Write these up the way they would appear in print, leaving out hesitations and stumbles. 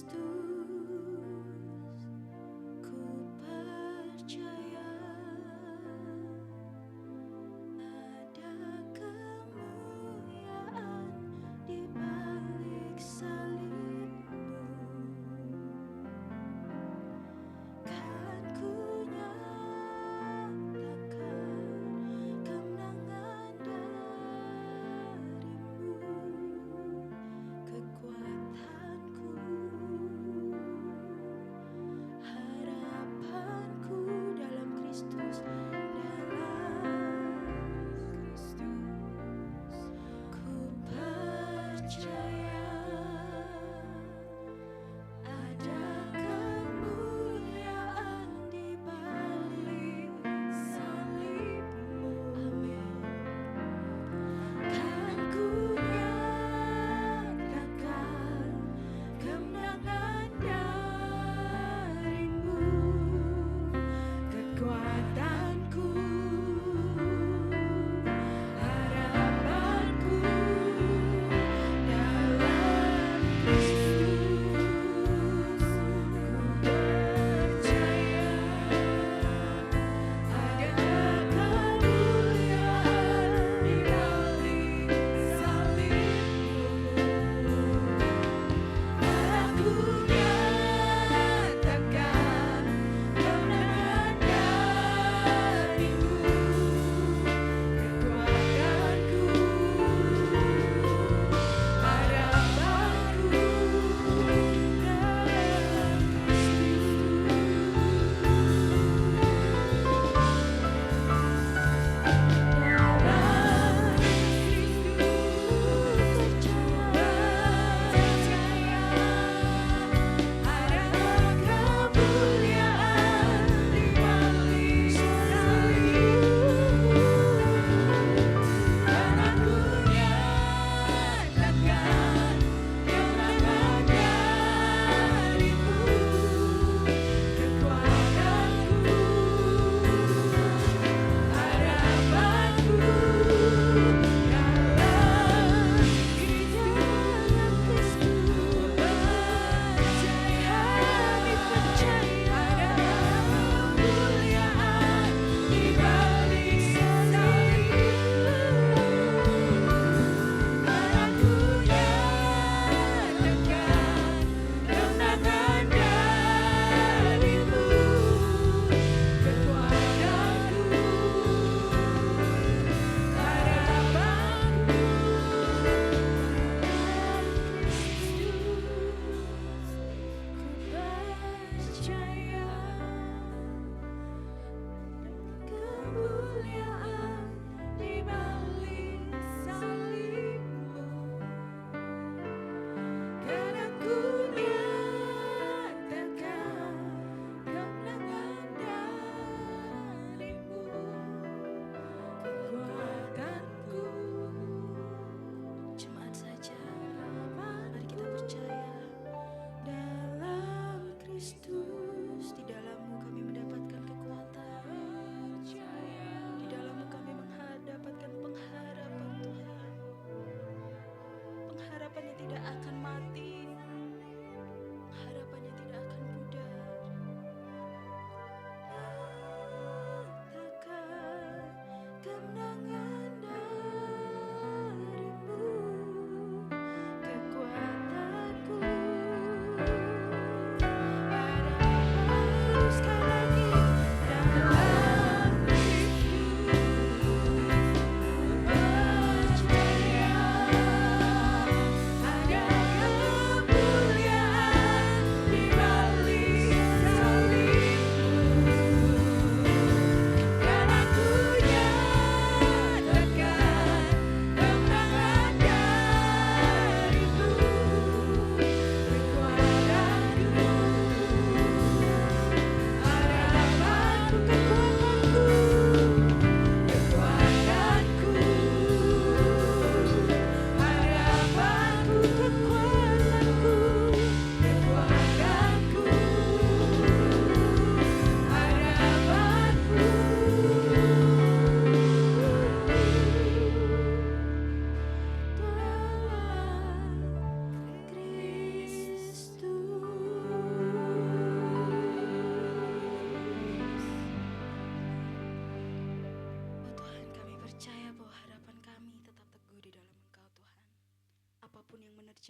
Kristus, ku percaya ada kemuliaan di balik salibmu. Kan ku nyatakan kemenangan darimu, kekuatanku.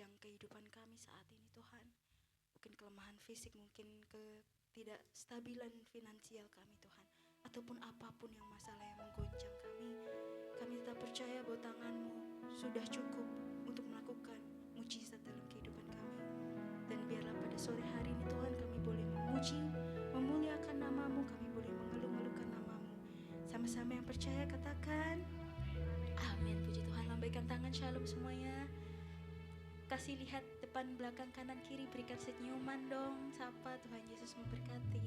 menunjang kehidupan kami saat ini Tuhan. Mungkin kelemahan fisik, mungkin ketidakstabilan finansial kami Tuhan, ataupun apapun yang masalah yang menggoncang kami tetap percaya bahwa tangan-Mu sudah cukup untuk melakukan mujizat dalam kehidupan kami. Dan biarlah pada sore hari ini Tuhan kami boleh memuji, memuliakan nama-Mu, kami boleh mengeluh-ngeluhkan nama-Mu. Sama-sama yang percaya katakan amin. Puji Tuhan. Lambaikan tangan, shalom semuanya. Kasih lihat depan, belakang, kanan, kiri, berikan senyuman dong. Sapa, Tuhan Yesus memberkati.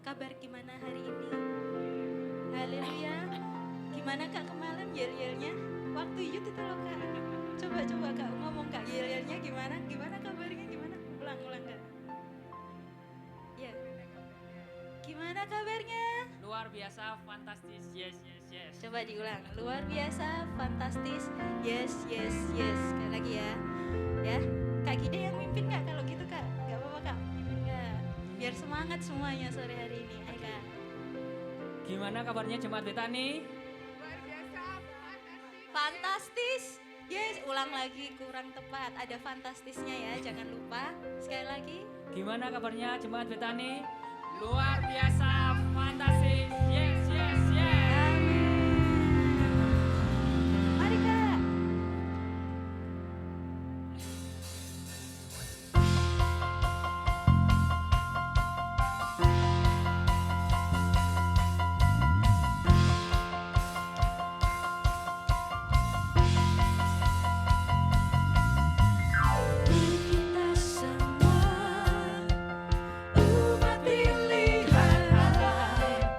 Kabar gimana hari ini? Haleluya. Gimana Kak kemarin yel-yelnya? Waktu Yud itu loh Kak. Coba Kak ngomong Kak, yel-yelnya gimana? Gimana kabarnya? Gimana? Ulang Kak. Ya. Gimana kabarnya? Luar biasa, fantastis, yes. Coba diulang. Luar biasa, fantastis, yes. Sekali lagi ya. Ya. Kak Gide yang mimpin Kak kalau gitu Kak? Gak apa-apa Kak, mimpin Kak. Biar semangat semuanya sore hari ini. Ayo Kak. Gimana kabarnya Jemaat Betani? Luar biasa, Fantastis. Yes, ulang lagi, kurang tepat. Ada fantastisnya ya, jangan lupa. Sekali lagi. Gimana kabarnya Jemaat Betani? Luar biasa, fantastis, yes. Mari Kak. Kita semua umat pilihan Allah.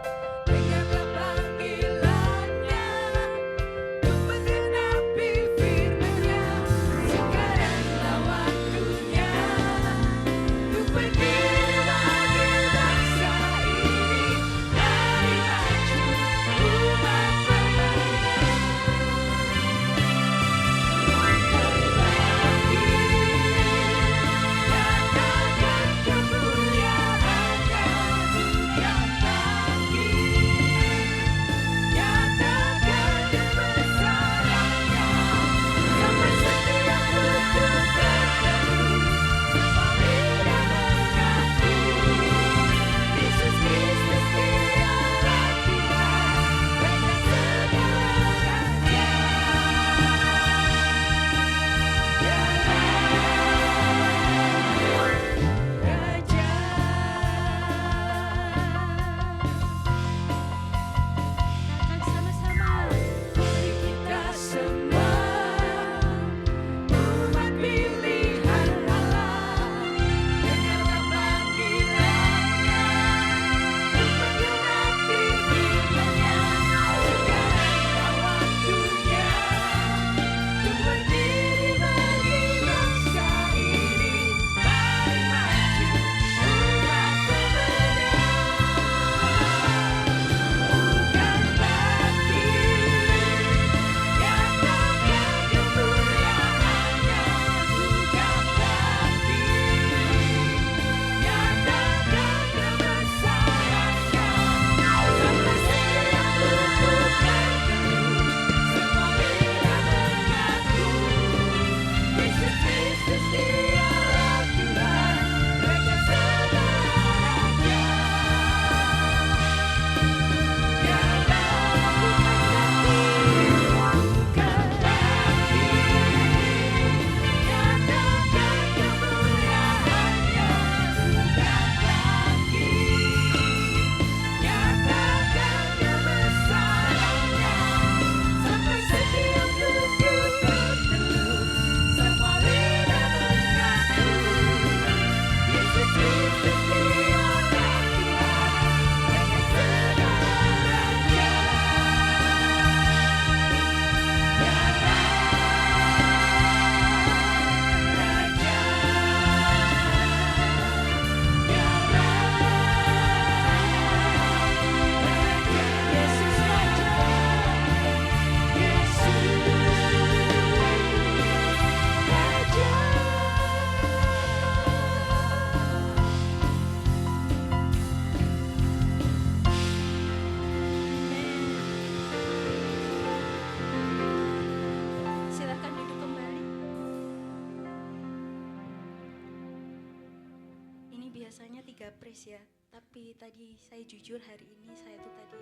biasanya 3 praise ya, tapi tadi saya jujur hari ini saya tuh tadi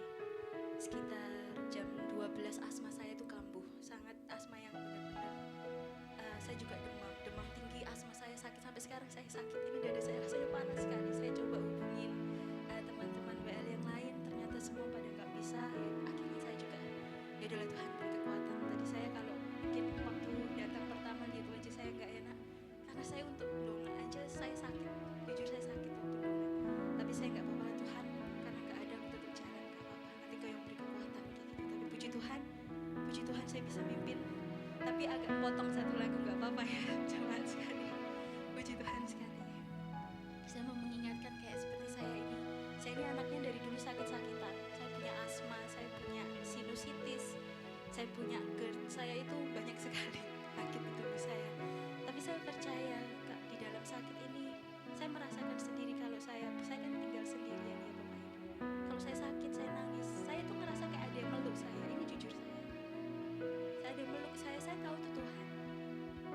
sekitar jam 12 asma saya tuh kambuh, sangat asma yang benar-benar saya juga demam tinggi, asma saya sakit sampai sekarang saya sakit, ini dada saya rasanya panas sekali. Saya coba hubungin teman-teman WL yang lain, ternyata semua pada nggak bisa. Akhirnya saya juga ya udahlah Tuhan beri kekuatan. Tadi saya kalau mungkin waktu datang pertama gitu aja saya nggak enak, karena saya untuk dona aja saya sakit, jujur saya sakit waktu dona. Tapi saya nggak apa-apa Tuhan, karena nggak ada aku tetap jalan, nggak apa-apa. Nanti Kau yang beri kekuatan kayak gitu. Tapi puji Tuhan saya bisa mimpin. Tapi agak potong satu lagu nggak apa-apa ya, cuman sekali. Puji Tuhan sekali. Saya mau mengingatkan kayak seperti saya ini anaknya dari dulu sakit-sakitan. Saya punya asma, saya punya sinusitis, saya punya GERD, saya itu banyak sekali sakit di tubuh saya. Tapi saya percaya Kak, di dalam sakit ini saya merasakan sendiri kalau saya kan tinggal sendirian ya Bapak Ibu. Kalau saya sakit, saya nangis, saya tuh ngerasa kayak ada yang meluk saya. Ini jujur saya ada yang meluk saya tahu itu Tuhan.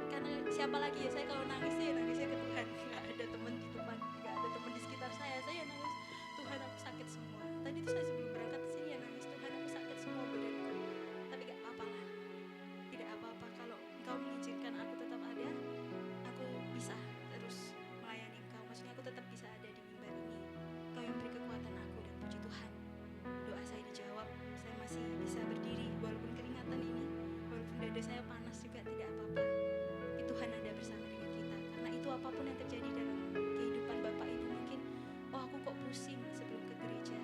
Karena siapa lagi ya, saya kalau nangisnya ke Tuhan. Nggak ada teman di depan, nggak ada teman di sekitar saya nangis, Tuhan aku sakit semua. Tadi tuh saya sebelum berangkat ke sini ya nangis, Tuhan aku sakit semua badanku. Tapi nggak apa-apa lah, tidak apa-apa kalau Engkau mengizinkan aku tetap ada, aku bisa terus melayani Engkau. Maksudnya aku tetap bisa ada di mimbar ini. Engkau yang beri kekuatan aku, dan puji Tuhan doa saya dijawab. Saya masih bisa berdiri walaupun keringatan ini, walaupun dada saya panas juga, tidak apa-apa. Tapi Tuhan ada bersama dengan kita. Karena itu apapun yang terjadi dalam kehidupan Bapak Ibu, mungkin aku kok pusing sebelum ke gereja.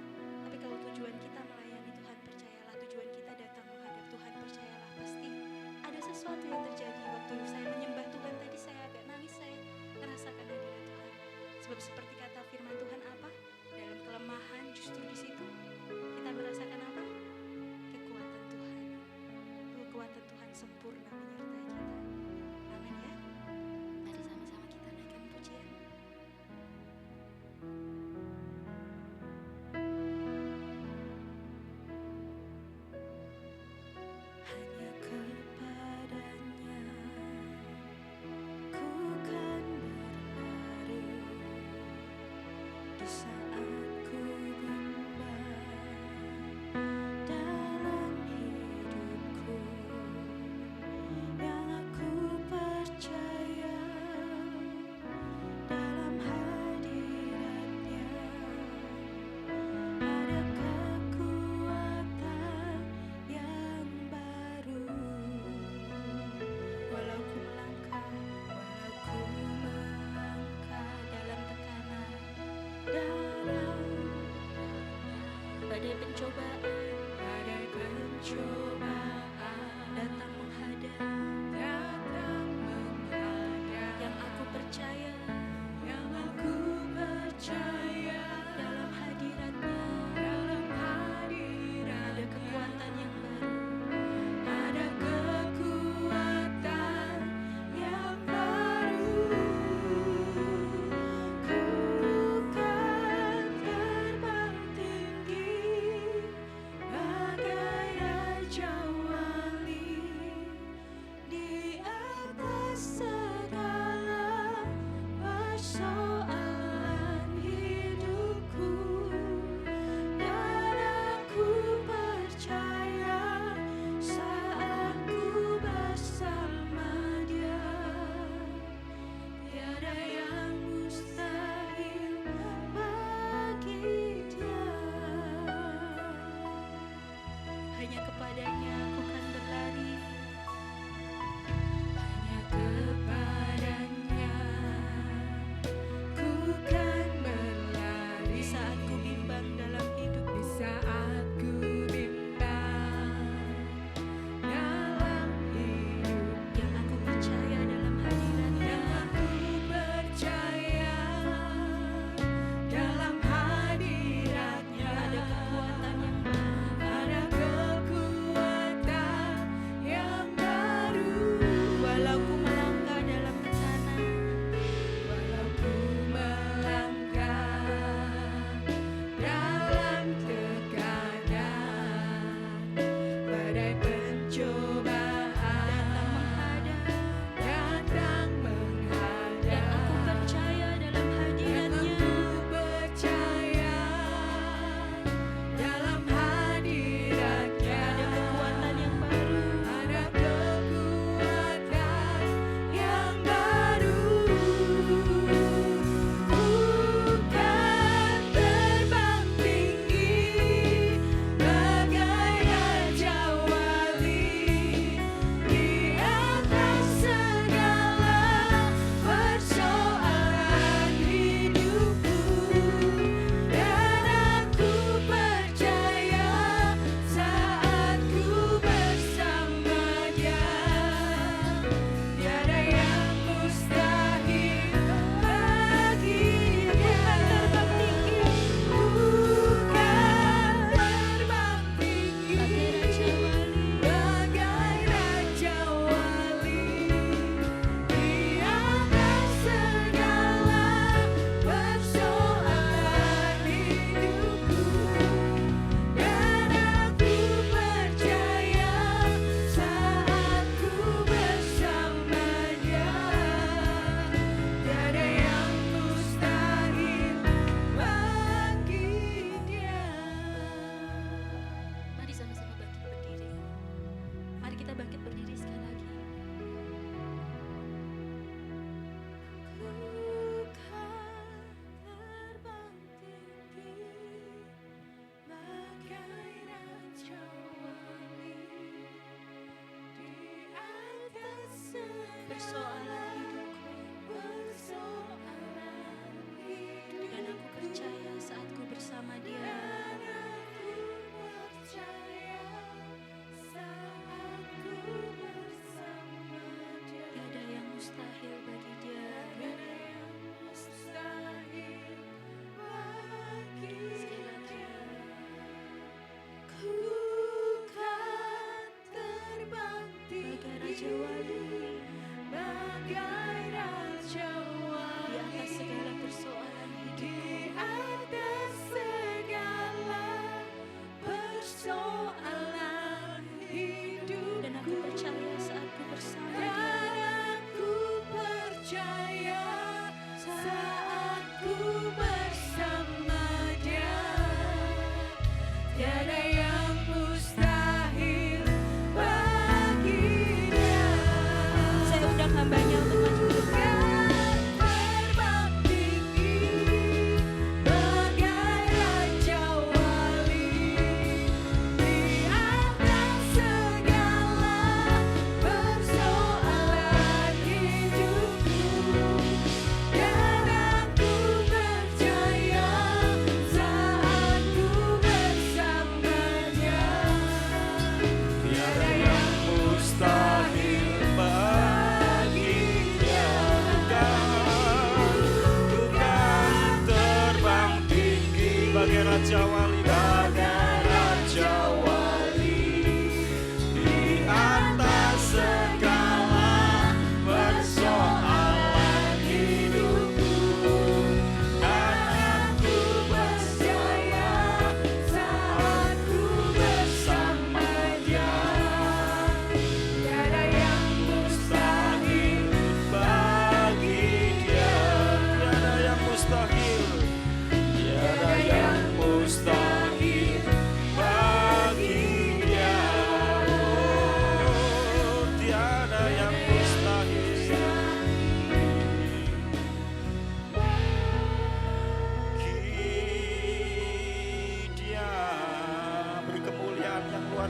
Tapi kalau tujuan kita melayani Tuhan, percayalah tujuan kita datang menghadap Tuhan, percayalah pasti ada sesuatu yang terjadi. Waktu saya menyembah Tuhan tadi saya agak nangis, saya merasakan hadirat Tuhan. Sebab seperti kata firman Tuhan apa? Dalam kelemahan justru di situ kita merasakan apa? Kekuatan Tuhan. Kekuatan Tuhan sempurna menyertai kita. Amin ya. Mari sama-sama kita naikkan pujian. Hanya kepadanya ku kan berlari di saat ku bimbang dalam hidupku. Yang aku percaya dalam hadiratnya ada kekuatan yang baru. Walau ku melangkah dalam tekanan, dalam badai pencobaan datang menghadap. Yang aku percaya dalam hadiratnya ada kekuatan yang baru. Ada kekuatan yang baru. Ku kan terbang tinggi bagai raja wali di atas segala persoalan hidupku. Dan aku percaya saat ku bersama Dia, tiada yang mustahil bagi Dia. Hanya kepadanya aku kan berlari. Hanya kepadanya ku kan berlari di saat ku bimbang dalam hidup. Di saat ku bimbang dalam hidup. Yang aku percaya dalam hadiratnya. Yang aku percaya dalam hadiratnya ada kekuatan yang baru. Ada kekuatan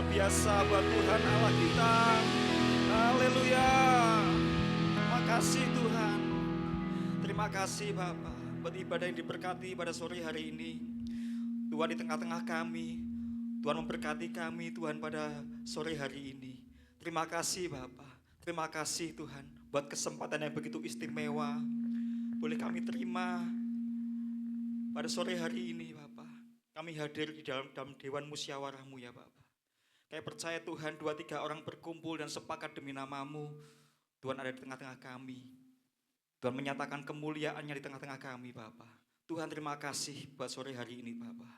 biasa buat Tuhan Allah kita. Haleluya. Makasih Tuhan. Terima kasih Bapak buat ibadah yang diberkati pada sore hari ini. Tuhan di tengah-tengah kami, Tuhan memberkati kami Tuhan pada sore hari ini. Terima kasih Bapak, terima kasih Tuhan buat kesempatan yang begitu istimewa. Boleh kami terima pada sore hari ini Bapak. Kami hadir di dalam Dewan Musyawarah-Mu ya Bapak. Kami percaya Tuhan 2-3 orang berkumpul dan sepakat demi nama-Mu. Tuhan ada di tengah-tengah kami. Tuhan menyatakan kemuliaan-Nya di tengah-tengah kami Bapak. Tuhan terima kasih buat sore hari ini Bapak.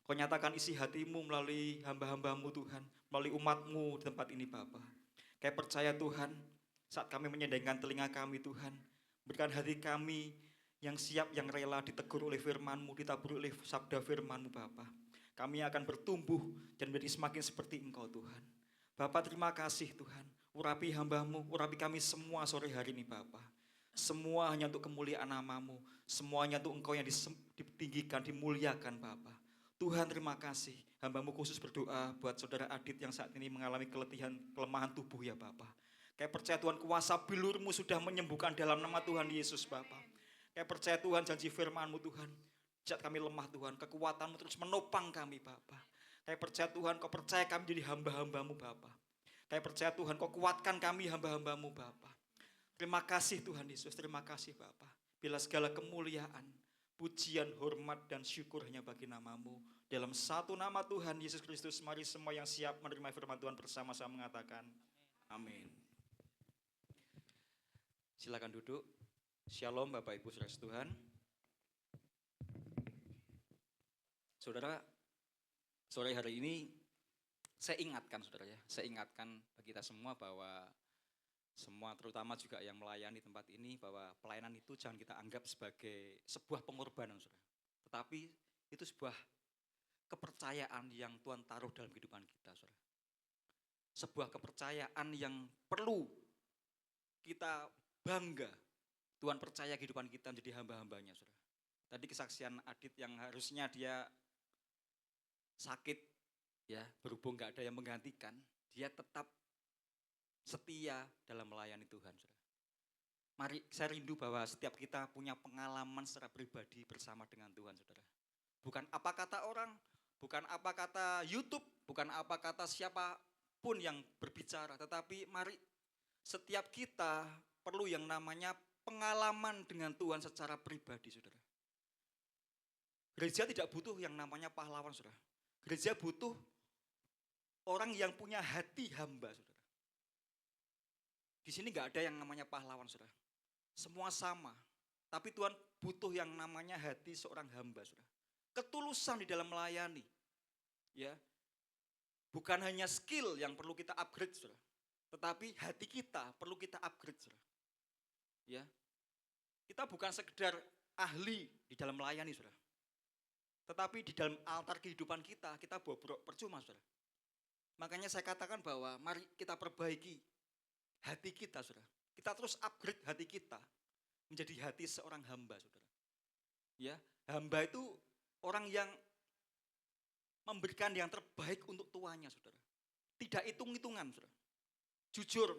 Kau nyatakan isi hati-Mu melalui hamba-hamba-Mu Tuhan, melalui umat-Mu di tempat ini Bapa. Kami percaya Tuhan, saat kami menyedengkan telinga kami Tuhan, berikan hati kami yang siap, yang rela ditegur oleh firman-Mu, ditaburi oleh sabda firman-Mu Bapa. Kami akan bertumbuh dan menjadi semakin seperti Engkau Tuhan. Bapa terima kasih Tuhan, urapi hamba-Mu, urapi kami semua sore hari ini Bapa. Semua hanya untuk kemuliaan nama-Mu, semuanya untuk Engkau yang ditinggikan, dimuliakan Bapa. Tuhan terima kasih, hamba-Mu khusus berdoa buat saudara Adit yang saat ini mengalami kelemahan tubuh ya Bapak. Kayak percaya Tuhan kuasa bilur-Mu sudah menyembuhkan dalam nama Tuhan Yesus Bapak. Kayak percaya Tuhan janji firman-Mu Tuhan, saat kami lemah Tuhan, kekuatan-Mu terus menopang kami Bapak. Kayak percaya Tuhan, Kau percaya kami jadi hamba-hamba-Mu Bapak. Kayak percaya Tuhan, Kau kuatkan kami hamba-hamba-Mu Bapak. Terima kasih Tuhan Yesus, terima kasih Bapak. Bila segala kemuliaan, pujian, hormat, dan syukur hanya bagi nama-Mu. Dalam satu nama Tuhan Yesus Kristus, mari semua yang siap menerima firman Tuhan bersama-sama mengatakan amin. Silakan duduk. Shalom Bapak Ibu saudara Tuhan. Saudara, sore hari ini saya ingatkan saudara ya, saya ingatkan bagi kita semua bahwa semua terutama juga yang melayani tempat ini bahwa pelayanan itu jangan kita anggap sebagai sebuah pengorbanan saudara. Tetapi itu sebuah kepercayaan yang Tuhan taruh dalam kehidupan kita saudara. Sebuah kepercayaan yang perlu kita bangga. Tuhan percaya kehidupan kita menjadi hamba-hambanya saudara. Tadi kesaksian Adit yang harusnya dia sakit ya, berhubung gak ada yang menggantikan, dia tetap setia dalam melayani Tuhan. Saudara. Mari saya rindu bahwa setiap kita punya pengalaman secara pribadi bersama dengan Tuhan saudara. Bukan apa kata orang, bukan apa kata YouTube, bukan apa kata siapapun yang berbicara. Tetapi mari setiap kita perlu yang namanya pengalaman dengan Tuhan secara pribadi saudara. Gereja tidak butuh yang namanya pahlawan saudara. Gereja butuh orang yang punya hati hamba saudara. Di sini nggak ada yang namanya pahlawan, saudara. Semua sama. Tapi Tuhan butuh yang namanya hati seorang hamba, saudara. Ketulusan di dalam melayani, ya. Bukan hanya skill yang perlu kita upgrade, saudara. Tetapi hati kita perlu kita upgrade, saudara. Ya. Kita bukan sekedar ahli di dalam melayani, saudara. Tetapi di dalam altar kehidupan kita bobrok percuma, saudara. Makanya saya katakan bahwa mari kita perbaiki hati kita, saudara. Kita terus upgrade hati kita menjadi hati seorang hamba, saudara. Ya, hamba itu orang yang memberikan yang terbaik untuk tuannya, saudara. Tidak hitung-hitungan, saudara. Jujur,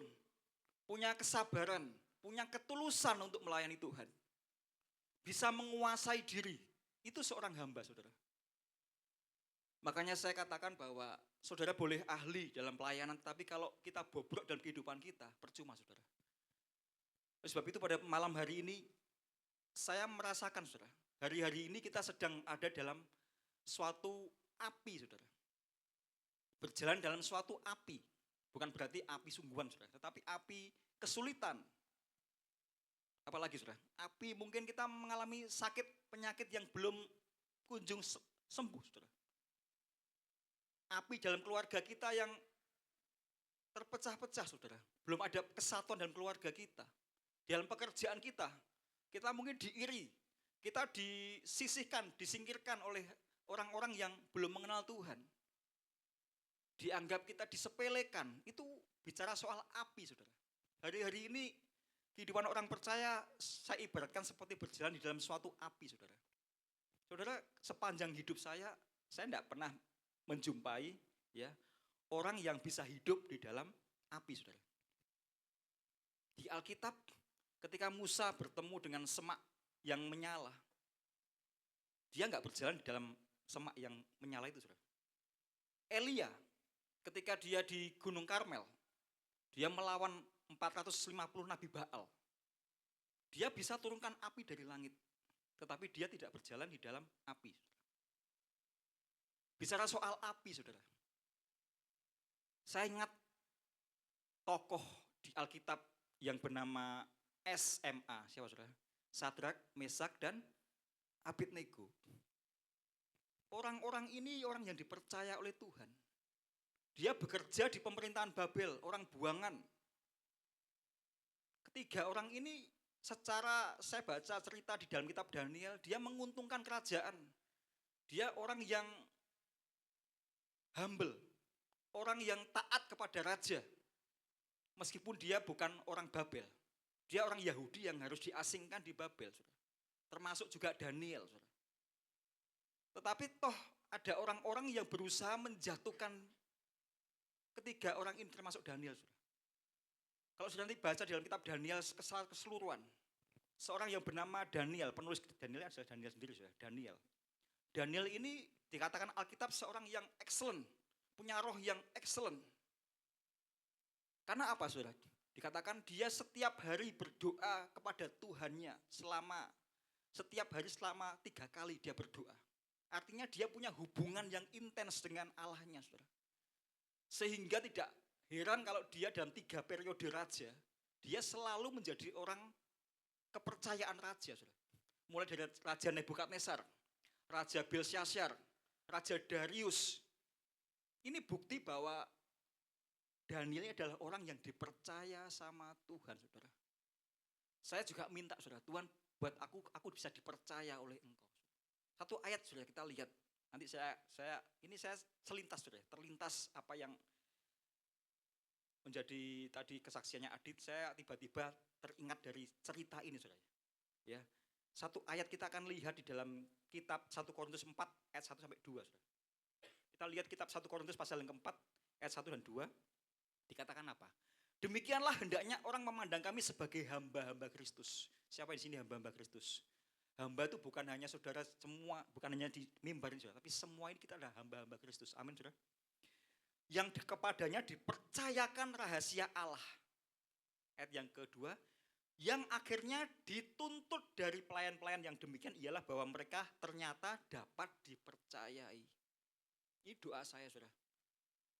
punya kesabaran, punya ketulusan untuk melayani Tuhan. Bisa menguasai diri, itu seorang hamba, saudara. Makanya saya katakan bahwa saudara boleh ahli dalam pelayanan, tapi kalau kita bobrok dalam kehidupan kita, percuma saudara. Sebab itu pada malam hari ini, saya merasakan saudara, hari-hari ini kita sedang ada dalam suatu api saudara. Berjalan dalam suatu api, bukan berarti api sungguhan saudara, tetapi api kesulitan. Apalagi saudara, api mungkin kita mengalami sakit, penyakit yang belum kunjung sembuh saudara. Api dalam keluarga kita yang terpecah-pecah saudara. Belum ada kesatuan dalam keluarga kita. Dalam pekerjaan kita mungkin diiri. Kita disisihkan, disingkirkan oleh orang-orang yang belum mengenal Tuhan. Dianggap kita disepelekan. Itu bicara soal api saudara. Hari-hari ini kehidupan orang percaya saya ibaratkan seperti berjalan di dalam suatu api saudara. Saudara, sepanjang hidup saya tidak pernah menjumpai ya orang yang bisa hidup di dalam api, saudara. Di Alkitab, ketika Musa bertemu dengan semak yang menyala, dia nggak berjalan di dalam semak yang menyala itu, saudara. Elia, ketika dia di Gunung Karmel, dia melawan 450 Nabi Baal. Dia bisa turunkan api dari langit, tetapi dia tidak berjalan di dalam api. Bicara soal api, saudara. Saya ingat tokoh di Alkitab yang bernama SMA, siapa saudara? Sadrak, Mesak, dan Abednego. Orang-orang ini orang yang dipercaya oleh Tuhan. Dia bekerja di pemerintahan Babel, orang buangan. Ketiga orang ini secara saya baca cerita di dalam kitab Daniel, dia menguntungkan kerajaan. Dia orang yang humble, orang yang taat kepada raja. Meskipun dia bukan orang Babel, dia orang Yahudi yang harus diasingkan di Babel, saudara. Termasuk juga Daniel, saudara. Tetapi toh ada orang-orang yang berusaha menjatuhkan ketiga orang ini, termasuk Daniel, saudara. Kalau sudah nanti baca di dalam kitab Daniel keseluruhan, seorang yang bernama Daniel, penulis Daniel adalah Daniel sendiri, saudara. Daniel ini dikatakan Alkitab seorang yang excellent, punya roh yang excellent. Karena apa, saudara? Dikatakan dia setiap hari berdoa kepada Tuhannya setiap hari selama 3 kali dia berdoa. Artinya dia punya hubungan yang intens dengan Allahnya, saudara. Sehingga tidak heran kalau dia dalam 3 periode raja, dia selalu menjadi orang kepercayaan raja, saudara. Mulai dari Raja Nebukadnezar, Raja Belsyazar, Raja Darius. Ini bukti bahwa Daniel ini adalah orang yang dipercaya sama Tuhan, saudara. Saya juga minta, saudara, Tuhan buat aku bisa dipercaya oleh Engkau. Satu ayat, saudara, kita lihat. Nanti saya selintas, saudara, terlintas apa yang menjadi tadi kesaksiannya Adit. Saya tiba-tiba teringat dari cerita ini, saudara. Ya, satu ayat kita akan lihat di dalam kitab 1 Korintus 4 ayat 1 sampai 2, saudara. Kita lihat kitab 1 Korintus pasal yang keempat ayat 1 dan 2. Dikatakan apa? Demikianlah hendaknya orang memandang kami sebagai hamba-hamba Kristus. Siapa di sini hamba-hamba Kristus? Hamba itu bukan hanya saudara semua, bukan hanya di mimbar ini, saudara, tapi semua ini kita adalah hamba-hamba Kristus. Amin, saudara. Yang kepadanya dipercayakan rahasia Allah. Ayat yang kedua, yang akhirnya dituntut dari pelayan-pelayan yang demikian ialah bahwa mereka ternyata dapat dipercayai. Ini doa saya, saudara.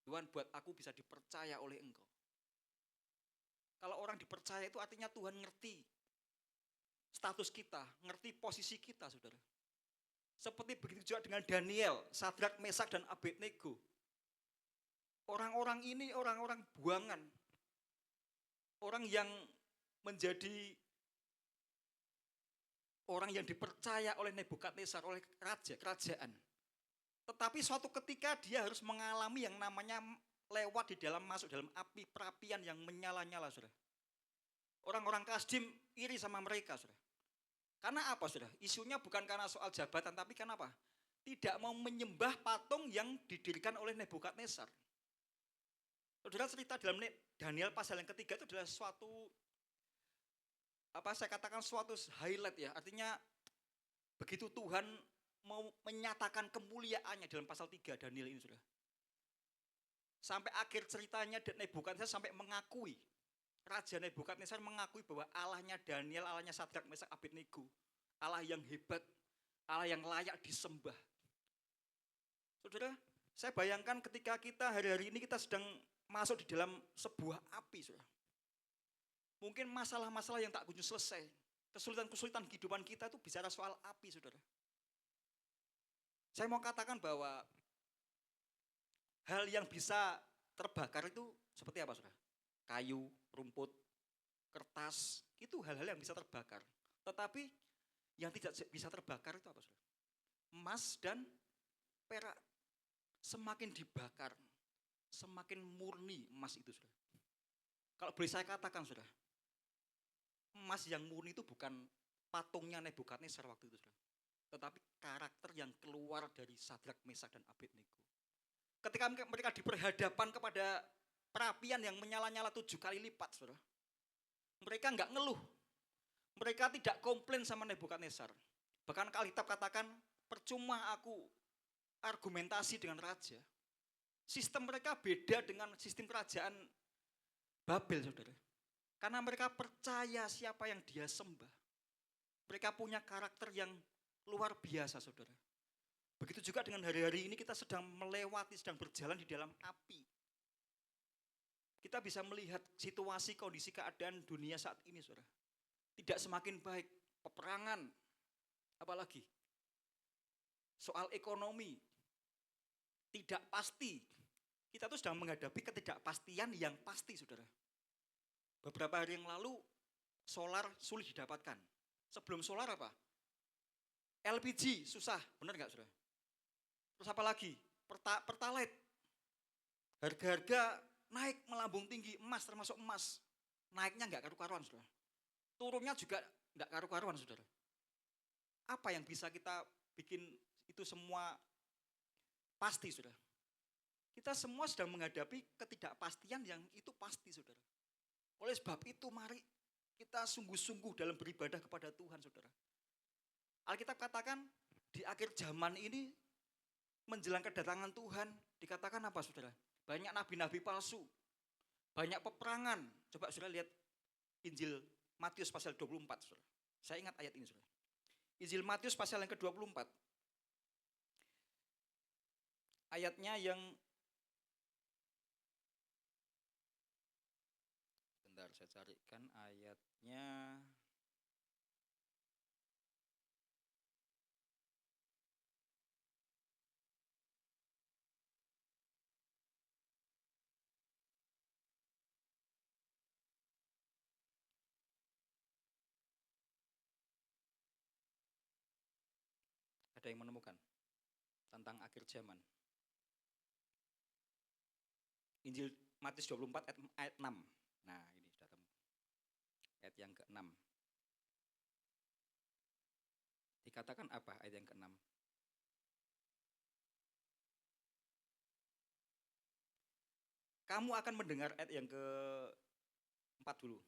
Tuhan buat aku bisa dipercaya oleh Engkau. Kalau orang dipercaya itu artinya Tuhan ngerti status kita, ngerti posisi kita, saudara. Seperti begitu juga dengan Daniel, Sadrak, Mesak, dan Abednego. Orang-orang ini orang-orang buangan. Orang yang menjadi orang yang dipercaya oleh Nebukadnezar, oleh kerajaan. Tetapi suatu ketika dia harus mengalami yang namanya lewat di dalam, masuk dalam api perapian yang menyala-nyala, saudara. Orang-orang Kasdim iri sama mereka, saudara. Karena apa, saudara? Isunya bukan karena soal jabatan, tapi karena apa? Tidak mau menyembah patung yang didirikan oleh Nebukadnezar. Saudara, cerita dalam Daniel pasal yang ketiga itu adalah suatu, saya katakan suatu highlight, ya. Artinya begitu Tuhan mau menyatakan kemuliaannya dalam pasal 3 Daniel ini, saudara. Sampai akhir ceritanya Nebukadnezar sampai mengakui, Raja Nebukadnezar mengakui bahwa Allahnya Daniel, Allahnya Sadrak, Mesak, Abednego, Allah yang hebat, Allah yang layak disembah. Saudara, saya bayangkan ketika kita hari-hari ini kita sedang masuk di dalam sebuah api, saudara. Mungkin masalah-masalah yang tak kunjung selesai, kesulitan-kesulitan kehidupan kita itu bicara soal api, saudara. Saya mau katakan bahwa hal yang bisa terbakar itu seperti apa, saudara? Kayu, rumput, kertas, itu hal-hal yang bisa terbakar. Tetapi yang tidak bisa terbakar itu apa, saudara? Emas dan perak. Semakin dibakar, semakin murni emas itu, saudara. Kalau boleh saya katakan, saudara, emas yang murni itu bukan patungnya Nebukadnezar waktu itu, saudara. Tetapi karakter yang keluar dari Sadrak, Mesak, dan Abednego. Ketika mereka diperhadapan kepada perapian yang menyala-nyala 7 kali lipat, saudara. Mereka nggak ngeluh. Mereka tidak komplain sama Nebukadnezar. Bahkan Alkitab katakan, percuma aku argumentasi dengan raja. Sistem mereka beda dengan sistem kerajaan Babel, saudara. Karena mereka percaya siapa yang dia sembah. Mereka punya karakter yang luar biasa, saudara. Begitu juga dengan hari-hari ini kita sedang melewati, sedang berjalan di dalam api. Kita bisa melihat situasi, kondisi keadaan dunia saat ini, saudara. Tidak semakin baik, peperangan, apalagi soal ekonomi, tidak pasti. Kita tuh sedang menghadapi ketidakpastian yang pasti, saudara. Beberapa hari yang lalu, solar sulit didapatkan. Sebelum solar apa? LPG susah, benar nggak, saudara? Terus apa lagi? Pertalite. Harga-harga naik melambung tinggi, emas termasuk emas. Naiknya nggak karu-karuan, saudara. Turunnya juga nggak karu-karuan, saudara. Apa yang bisa kita bikin itu semua pasti, saudara? Kita semua sedang menghadapi ketidakpastian yang itu pasti, saudara. Oleh sebab itu mari kita sungguh-sungguh dalam beribadah kepada Tuhan, saudara. Alkitab katakan di akhir zaman ini menjelang kedatangan Tuhan dikatakan apa, saudara? Banyak nabi-nabi palsu, banyak peperangan. Coba saudara lihat Injil Matius pasal 24, saudara. Saya ingat ayat ini, saudara. Injil Matius pasal yang ke-24. Ayatnya yang bentar saya carikan ayatnya. Ada yang menemukan tentang akhir zaman. Injil Matius 24 ayat 6. Nah, ini sudah temu. Ayat yang ke-6. Dikatakan apa ayat yang ke-6? Kamu akan mendengar ayat yang ke-4 dulu.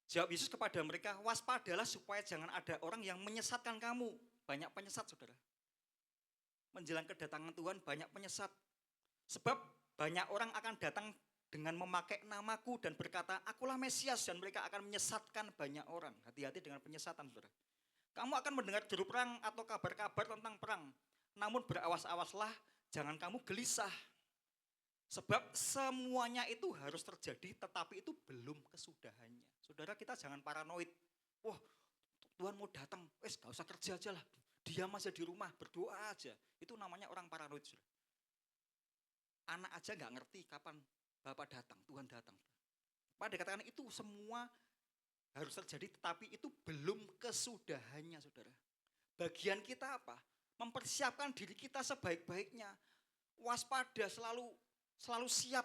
Jawab Yesus kepada mereka, waspadalah supaya jangan ada orang yang menyesatkan kamu. Banyak penyesat, saudara. Menjelang kedatangan Tuhan banyak penyesat. Sebab banyak orang akan datang dengan memakai namaku dan berkata, akulah Mesias, dan mereka akan menyesatkan banyak orang. Hati-hati dengan penyesatan, saudara. Kamu akan mendengar juru perang atau kabar-kabar tentang perang. Namun berawas-awaslah, jangan kamu gelisah. Sebab semuanya itu harus terjadi, tetapi itu belum kesudahannya. Saudara, kita jangan paranoid. Wah, Tuhan mau datang, gak usah kerja aja lah. Diam aja di rumah, berdoa aja. Itu namanya orang paranoid. Saudara. Anak aja gak ngerti kapan Bapak datang, Tuhan datang. Pada dikatakan itu semua harus terjadi, tetapi itu belum kesudahannya, saudara. Bagian kita apa? Mempersiapkan diri kita sebaik-baiknya. Waspada, selalu siap.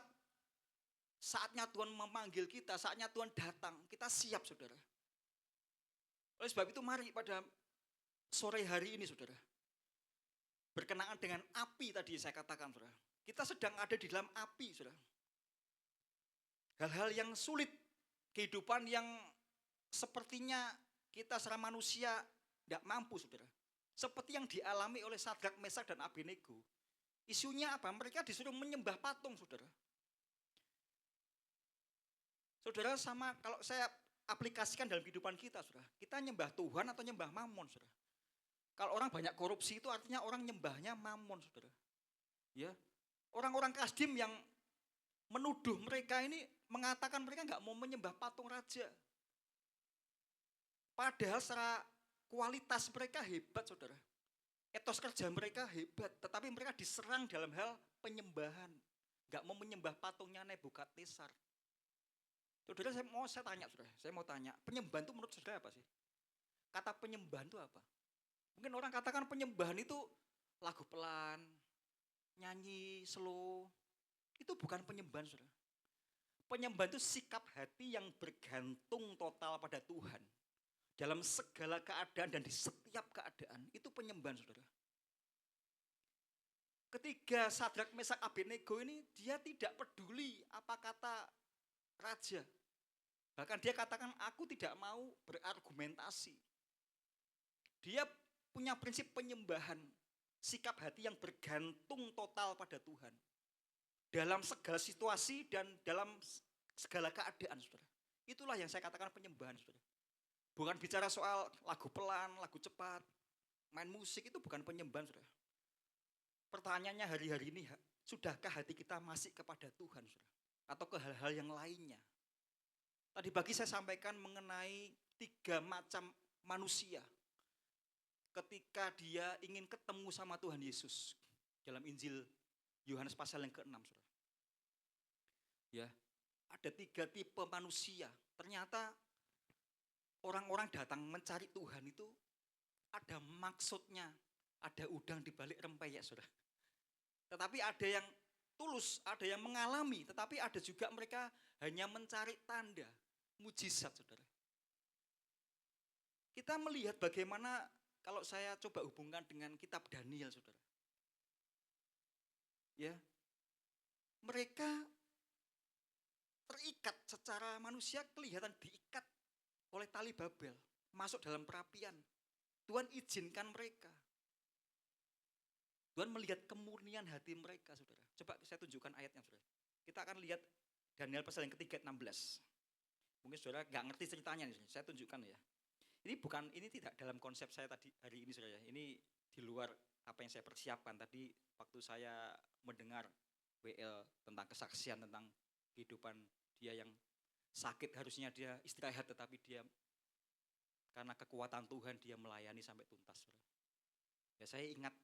Saatnya Tuhan memanggil kita, saatnya Tuhan datang, kita siap, saudara. Oleh sebab itu mari pada sore hari ini, saudara, berkenaan dengan api tadi saya katakan, saudara. Kita sedang ada di dalam api, saudara. Hal-hal yang sulit, kehidupan yang sepertinya kita secara manusia tidak mampu, saudara. Seperti yang dialami oleh Sadrak, Mesak, dan Abednego. Isunya apa? Mereka disuruh menyembah patung, saudara. Saudara, sama kalau saya aplikasikan dalam kehidupan kita, saudara. Kita nyembah Tuhan atau nyembah Mammon, saudara. Kalau orang banyak korupsi itu artinya orang nyembahnya Mammon, saudara. Ya, orang-orang Kasdim yang menuduh mereka ini mengatakan mereka nggak mau menyembah patung raja. Padahal secara kualitas mereka hebat, saudara. Etos kerja mereka hebat, tetapi mereka diserang dalam hal penyembahan. Nggak mau menyembah patungnya Nebukadnezar. Saudara, saya mau tanya, penyembahan itu menurut saudara apa sih? Kata penyembahan itu apa? Mungkin orang katakan penyembahan itu lagu pelan, nyanyi slow. Itu bukan penyembahan, saudara. Penyembahan itu sikap hati yang bergantung total pada Tuhan. Dalam segala keadaan dan di setiap keadaan, itu penyembahan, saudara. Ketiga Sadrak Mesak Abednego ini dia tidak peduli apa kata raja. Bahkan dia katakan aku tidak mau berargumentasi. Dia punya prinsip penyembahan, sikap hati yang bergantung total pada Tuhan. Dalam segala situasi dan dalam segala keadaan, saudara. Itulah yang saya katakan penyembahan, saudara. Bukan bicara soal lagu pelan, lagu cepat, main musik, itu bukan penyembahan, saudara. Pertanyaannya hari-hari ini, sudahkah hati kita masih kepada Tuhan, saudara? Atau ke hal-hal yang lainnya? Tadi pagi saya sampaikan mengenai 3 macam manusia ketika dia ingin ketemu sama Tuhan Yesus dalam Injil Yohanes pasal yang ke-6, saudara. Ya, ada 3 tipe manusia. Ternyata orang-orang datang mencari Tuhan itu ada maksudnya, ada udang di balik rempeyek, saudara. Tetapi ada yang tulus, ada yang mengalami, tetapi ada juga mereka hanya mencari tanda, mujizat, saudara. Kita melihat bagaimana kalau saya coba hubungkan dengan kitab Daniel, saudara. Ya, mereka terikat secara manusia, kelihatan diikat oleh tali Babel, masuk dalam perapian. Tuhan izinkan mereka. Tuhan melihat kemurnian hati mereka, saudara. Coba saya tunjukkan ayatnya, saudara. Kita akan lihat Daniel pasal yang ketiga 16. Mungkin saudara nggak ngerti ceritanya nih, saya tunjukkan ya. Ini tidak dalam konsep saya tadi hari ini, saudara. Ini di luar apa yang saya persiapkan tadi waktu saya mendengar WL tentang kesaksian tentang kehidupan dia yang sakit, harusnya dia istirahat tetapi dia karena kekuatan Tuhan dia melayani sampai tuntas, saudara. Ya, saya ingat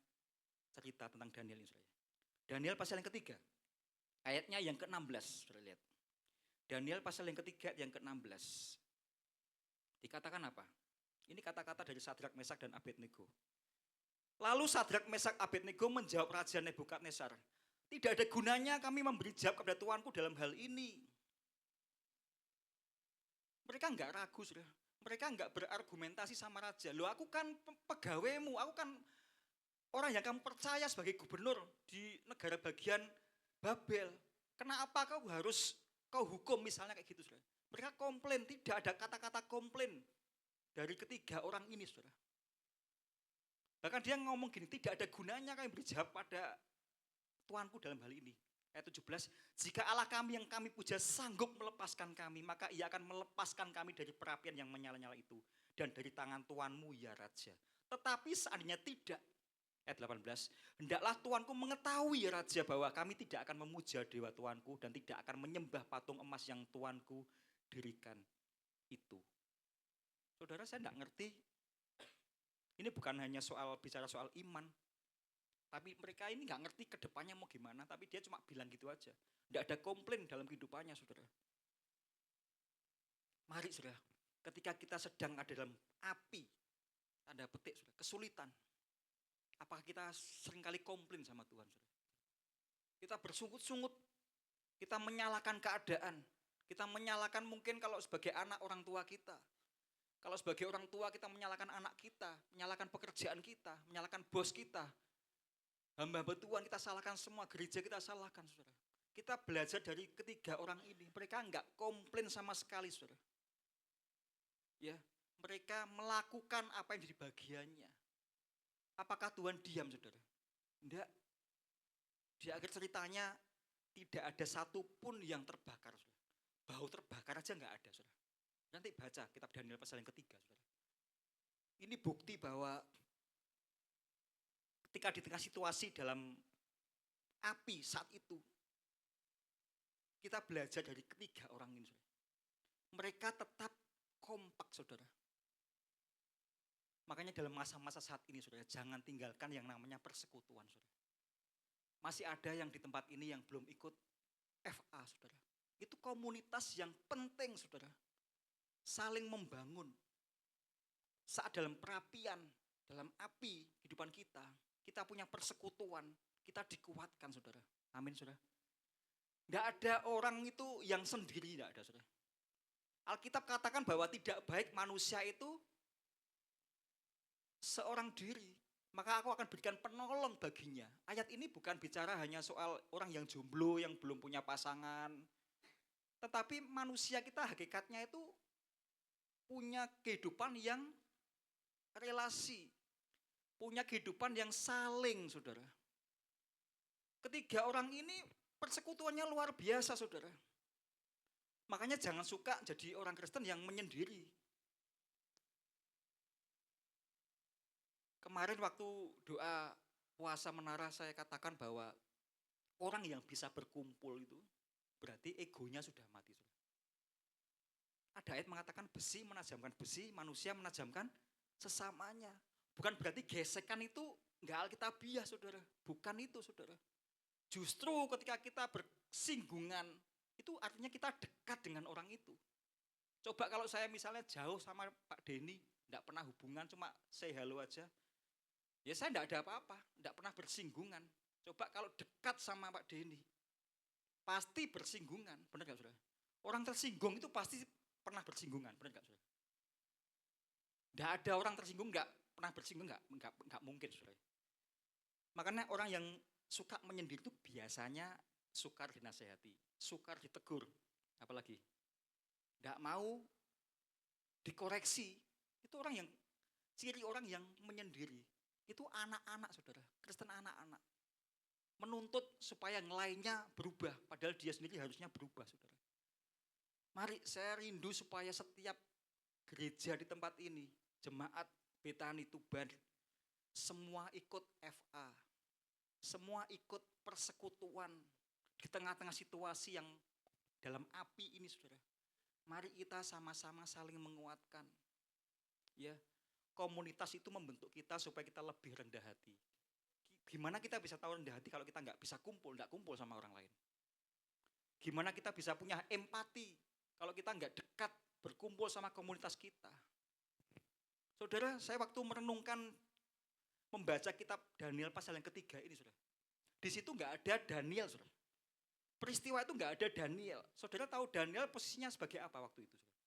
cerita tentang Daniel ini, saudara. Daniel pasal yang ketiga, ayatnya yang ke-16, saudara lihat. Daniel pasal yang ketiga, yang ke-16. Dikatakan apa? Ini kata-kata dari Sadrak, Mesak, dan Abednego. Lalu Sadrak, Mesak, Abednego menjawab Raja Nebukadnezar, tidak ada gunanya kami memberi jawab kepada Tuanku dalam hal ini. Mereka enggak ragu, saudara. Mereka enggak berargumentasi sama raja. Loh, aku kan pegawaimu, aku kan orang yang kamu percaya sebagai gubernur di negara bagian Babel. Kenapa kau hukum misalnya kayak gitu, saudara. Mereka komplain, tidak ada kata-kata komplain dari ketiga orang ini, saudara. Bahkan dia ngomong gini, tidak ada gunanya kami berjawab pada Tuanku dalam hal ini. Ayat 17, jika Allah kami yang kami puja sanggup melepaskan kami, maka ia akan melepaskan kami dari perapian yang menyala-nyala itu. Dan dari tangan Tuanmu ya Raja. Tetapi seandainya tidak, ayat 18, hendaklah Tuanku mengetahui ya Raja bahwa kami tidak akan memuja dewa Tuanku dan tidak akan menyembah patung emas yang Tuanku dirikan itu. Saudara, saya tidak ngerti, ini bukan hanya bicara soal iman, tapi mereka ini nggak ngerti ke depannya mau gimana, tapi dia cuma bilang gitu aja. Tidak ada komplain dalam kehidupannya, saudara. Mari, saudara, ketika kita sedang ada dalam api, tanda petik, saudara, kesulitan, apakah kita seringkali komplain sama Tuhan, saudara? Kita bersungut-sungut, kita menyalahkan keadaan, kita menyalahkan mungkin kalau sebagai anak orang tua kita. Kalau sebagai orang tua kita menyalahkan anak kita, menyalahkan pekerjaan kita, menyalahkan bos kita. Hamba-hamba Tuhan kita salahkan semua, gereja kita salahkan, saudara. Kita belajar dari ketiga orang ini, mereka enggak komplain sama sekali, saudara. Ya, mereka melakukan apa yang jadi bagiannya. Apakah Tuhan diam, saudara? Enggak. Di akhir ceritanya tidak ada satupun yang terbakar, saudara. Bau terbakar aja enggak ada, saudara. Nanti baca kitab Daniel pasal yang ketiga, saudara. Ini bukti bahwa ketika di tengah situasi dalam api saat itu, kita belajar dari ketiga orang ini, saudara. Mereka tetap kompak, saudara. Makanya dalam masa-masa saat ini, saudara, jangan tinggalkan yang namanya persekutuan, saudara. Masih ada yang di tempat ini yang belum ikut FA, saudara. Itu komunitas yang penting, saudara. Saling membangun. Saat dalam perapian, dalam api kehidupan kita punya persekutuan, kita dikuatkan, saudara. Amin, saudara. Tidak ada orang itu yang sendiri, tidak ada, saudara. Alkitab katakan bahwa tidak baik manusia itu seorang diri. maka aku akan berikan penolong baginya. Ayat ini bukan bicara hanya soal orang yang jomblo, yang belum punya pasangan. Tetapi manusia kita hakikatnya itu punya kehidupan yang relasi. Punya kehidupan yang saling, saudara. Ketiga orang ini persekutuannya luar biasa, saudara. Makanya jangan suka jadi orang Kristen yang menyendiri. Kemarin waktu doa puasa menara saya katakan bahwa orang yang bisa berkumpul itu berarti egonya sudah mati. Ada ayat mengatakan besi menajamkan besi, manusia menajamkan sesamanya. Bukan berarti gesekan itu enggak alkitabiah, saudara. Bukan itu, saudara. Justru ketika kita bersinggungan, itu artinya kita dekat dengan orang itu. Coba kalau saya misalnya jauh sama Pak Denny, enggak pernah hubungan, cuma say hello aja. Ya saya enggak ada apa-apa, enggak pernah bersinggungan. Coba kalau dekat sama Pak Denny, pasti bersinggungan, benar nggak saudara? Orang tersinggung itu pasti pernah bersinggungan, benar nggak saudara? Nggak ada orang tersinggung nggak pernah bersinggung, nggak mungkin saudara. Makanya orang yang suka menyendiri itu biasanya sukar dinasehati, sukar ditegur, apalagi nggak mau dikoreksi. Itu orang yang ciri orang yang menyendiri. Itu anak-anak saudara, Kristen anak-anak. Menuntut supaya yang lainnya berubah, padahal dia sendiri harusnya berubah saudara. Mari saya rindu supaya setiap gereja di tempat ini, jemaat Betani Tuban, semua ikut FA, semua ikut persekutuan di tengah-tengah situasi yang dalam api ini saudara. Mari kita sama-sama saling menguatkan. Ya, komunitas itu membentuk kita supaya kita lebih rendah hati. Gimana kita bisa tahu rendah hati kalau kita nggak bisa nggak kumpul sama orang lain? Gimana kita bisa punya empati kalau kita nggak dekat berkumpul sama komunitas kita? Saudara, saya waktu merenungkan membaca kitab Daniel pasal yang ketiga ini, saudara. Di situ nggak ada Daniel, saudara. Peristiwa itu nggak ada Daniel. Saudara tahu Daniel posisinya sebagai apa waktu itu? Saudara?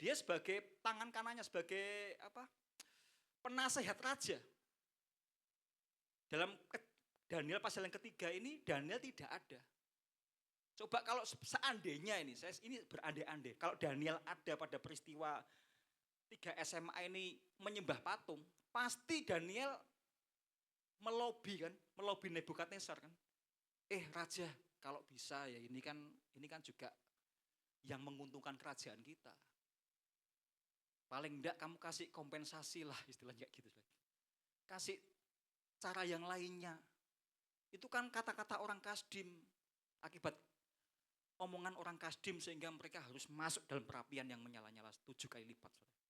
Dia sebagai tangan kanannya sebagai apa? Penasehat raja. Dalam Daniel pasal yang ketiga ini Daniel tidak ada. Coba kalau seandainya ini, saya ini berandai-andai, kalau Daniel ada pada peristiwa 3 SMA ini menyembah patung, pasti Daniel melobi Nebukadnezar kan. Raja, kalau bisa ya ini kan juga yang menguntungkan kerajaan kita. Paling enggak kamu kasih kompensasi lah, istilahnya kayak gitu. Kasih cara yang lainnya. Itu kan kata-kata orang Kasdim. Akibat omongan orang Kasdim sehingga mereka harus masuk dalam perapian yang menyala-nyala 7 kali lipat. Saudara.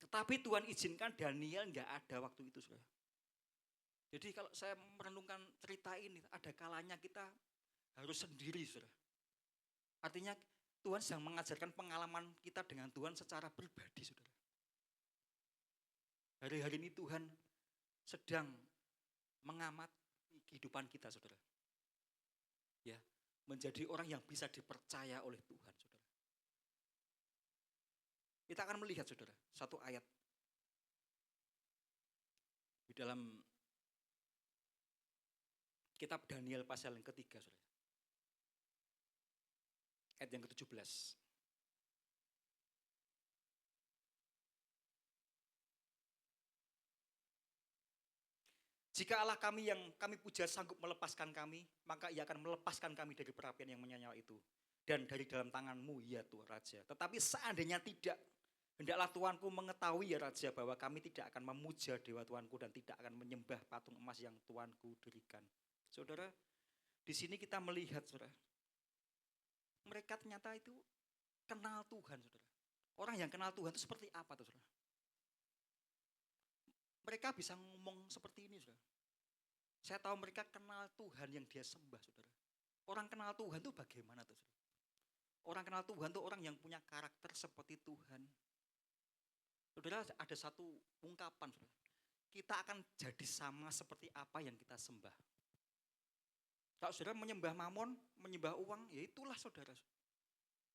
Tetapi Tuhan izinkan Daniel enggak ada waktu itu. Saudara. Jadi kalau saya merenungkan cerita ini, ada kalanya kita harus sendiri. Saudara. Artinya Tuhan sedang mengajarkan pengalaman kita dengan Tuhan secara pribadi, saudara. Hari-hari ini Tuhan sedang mengamati kehidupan kita, saudara. Ya, menjadi orang yang bisa dipercaya oleh Tuhan, saudara. Kita akan melihat, saudara, satu ayat di dalam kitab Daniel pasal yang ketiga, saudara. Ayat yang ke-17. Jika Allah kami yang kami puja sanggup melepaskan kami, maka ia akan melepaskan kami dari perapian yang menyala itu. Dan dari dalam tanganmu ya Tuhan Raja. Tetapi seandainya tidak, hendaklah Tuanku mengetahui ya Raja bahwa kami tidak akan memuja Dewa Tuanku dan tidak akan menyembah patung emas yang Tuanku dirikan. Saudara, di sini kita melihat, saudara, mereka ternyata itu kenal Tuhan, saudara. Orang yang kenal Tuhan itu seperti apa, saudara? Mereka bisa ngomong seperti ini, saudara. Saya tahu mereka kenal Tuhan yang dia sembah, saudara. Orang kenal Tuhan itu bagaimana, saudara? Orang kenal Tuhan itu orang yang punya karakter seperti Tuhan. Saudara, ada satu ungkapan, saudara. Kita akan jadi sama seperti apa yang kita sembah. Kalau saudara menyembah mamon, menyembah uang, ya itulah saudara.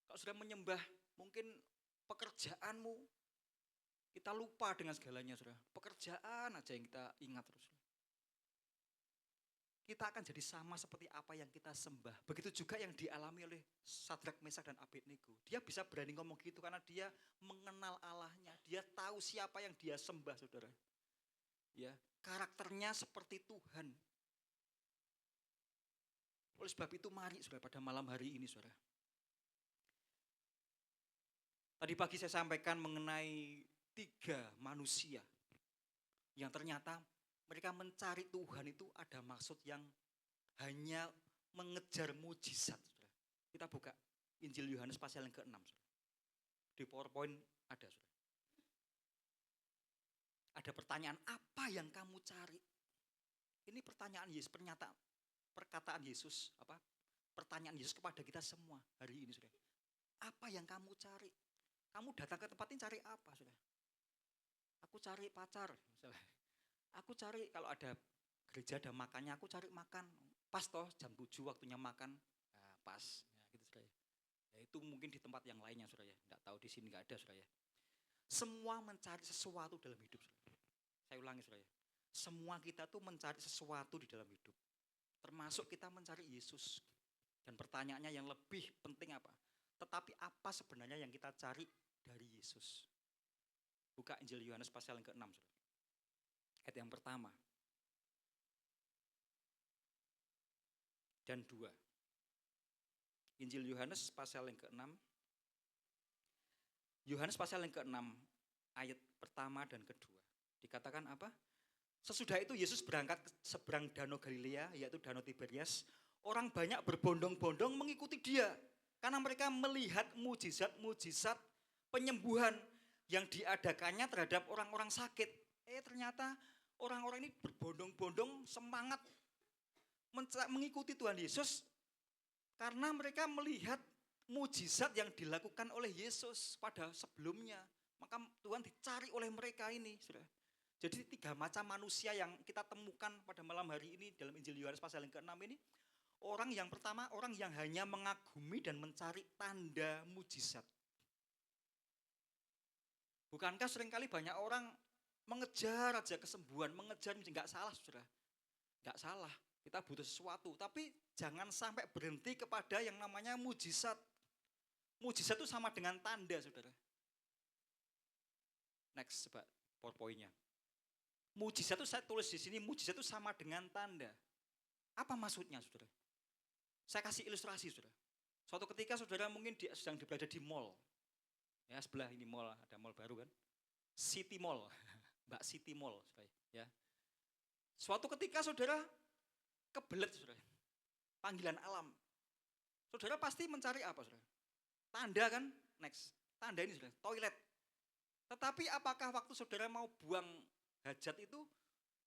Kalau saudara menyembah mungkin pekerjaanmu, Kita lupa dengan segalanya, saudara. Pekerjaan aja yang kita ingat terus. Kita akan jadi sama seperti apa yang kita sembah. Begitu juga yang dialami oleh Sadrak, Mesak, dan Abednego. Dia bisa berani ngomong gitu karena dia mengenal Allahnya. Dia tahu siapa yang dia sembah, saudara. Ya, karakternya seperti Tuhan. Oleh sebab itu mari, saudara, pada malam hari ini, saudara. Tadi pagi saya sampaikan mengenai 3 manusia yang ternyata mereka mencari Tuhan itu ada maksud yang hanya mengejar mujizat. Saudara. Kita buka Injil Yohanes pasal yang ke-6. Saudara. Di PowerPoint ada. Saudara. Ada pertanyaan, apa yang kamu cari? Ini pertanyaan Yesus, perkataan Yesus, pertanyaan Yesus kepada kita semua hari ini. Saudara. Apa yang kamu cari? Kamu datang ke tempat ini cari apa? Saudara? Aku cari pacar, misalnya. Aku cari kalau ada gereja ada makannya, aku cari makan. Pas toh jam 7 waktunya makan, nah, pas. Ya, gitu, saudara. Ya, itu mungkin di tempat yang lainnya, saudara. Enggak tahu di sini enggak ada, saudara. Semua mencari sesuatu dalam hidup, saudara. Saya ulangi, saudara. Semua kita tuh mencari sesuatu di dalam hidup. Termasuk kita mencari Yesus. Dan pertanyaannya yang lebih penting apa? Tetapi apa sebenarnya yang kita cari dari Yesus? Buka Injil Yohanes pasal yang ke-6, saudara. Ayat yang pertama dan 2. Injil Yohanes pasal yang ke-6. Yohanes pasal yang ke-6 ayat pertama dan kedua. Dikatakan apa? Sesudah itu Yesus berangkat ke seberang danau Galilea, yaitu danau Tiberias. Orang banyak berbondong-bondong mengikuti dia. Karena mereka melihat mujizat-mujizat penyembuhan yang diadakannya terhadap orang-orang sakit. Ternyata orang-orang ini berbondong-bondong semangat mengikuti Tuhan Yesus karena mereka melihat mujizat yang dilakukan oleh Yesus pada sebelumnya. Maka Tuhan dicari oleh mereka ini. Saudara. Jadi 3 macam manusia yang kita temukan pada malam hari ini dalam Injil Yohanes pasal yang ke-6 ini. Orang yang pertama, orang yang hanya mengagumi dan mencari tanda mujizat. Bukankah seringkali banyak orang mengejar aja kesembuhan, mengejar, enggak salah, saudara. Enggak salah, kita butuh sesuatu. Tapi jangan sampai berhenti kepada yang namanya mujizat. Mujizat itu sama dengan tanda, saudara. Next, coba PowerPoint-nya. Mujizat itu saya tulis di sini, mujizat itu sama dengan tanda. Apa maksudnya, saudara? Saya kasih ilustrasi, saudara. Suatu ketika saudara mungkin sedang berada di mall. Ya, sebelah ini mall, ada mall baru kan. City Mall. Mbak City Mall, saudara, ya. Suatu ketika saudara kebelet, saudara. Panggilan alam. Saudara pasti mencari apa, saudara? Tanda kan? Next. Tanda ini, saudara, toilet. Tetapi apakah waktu saudara mau buang hajat itu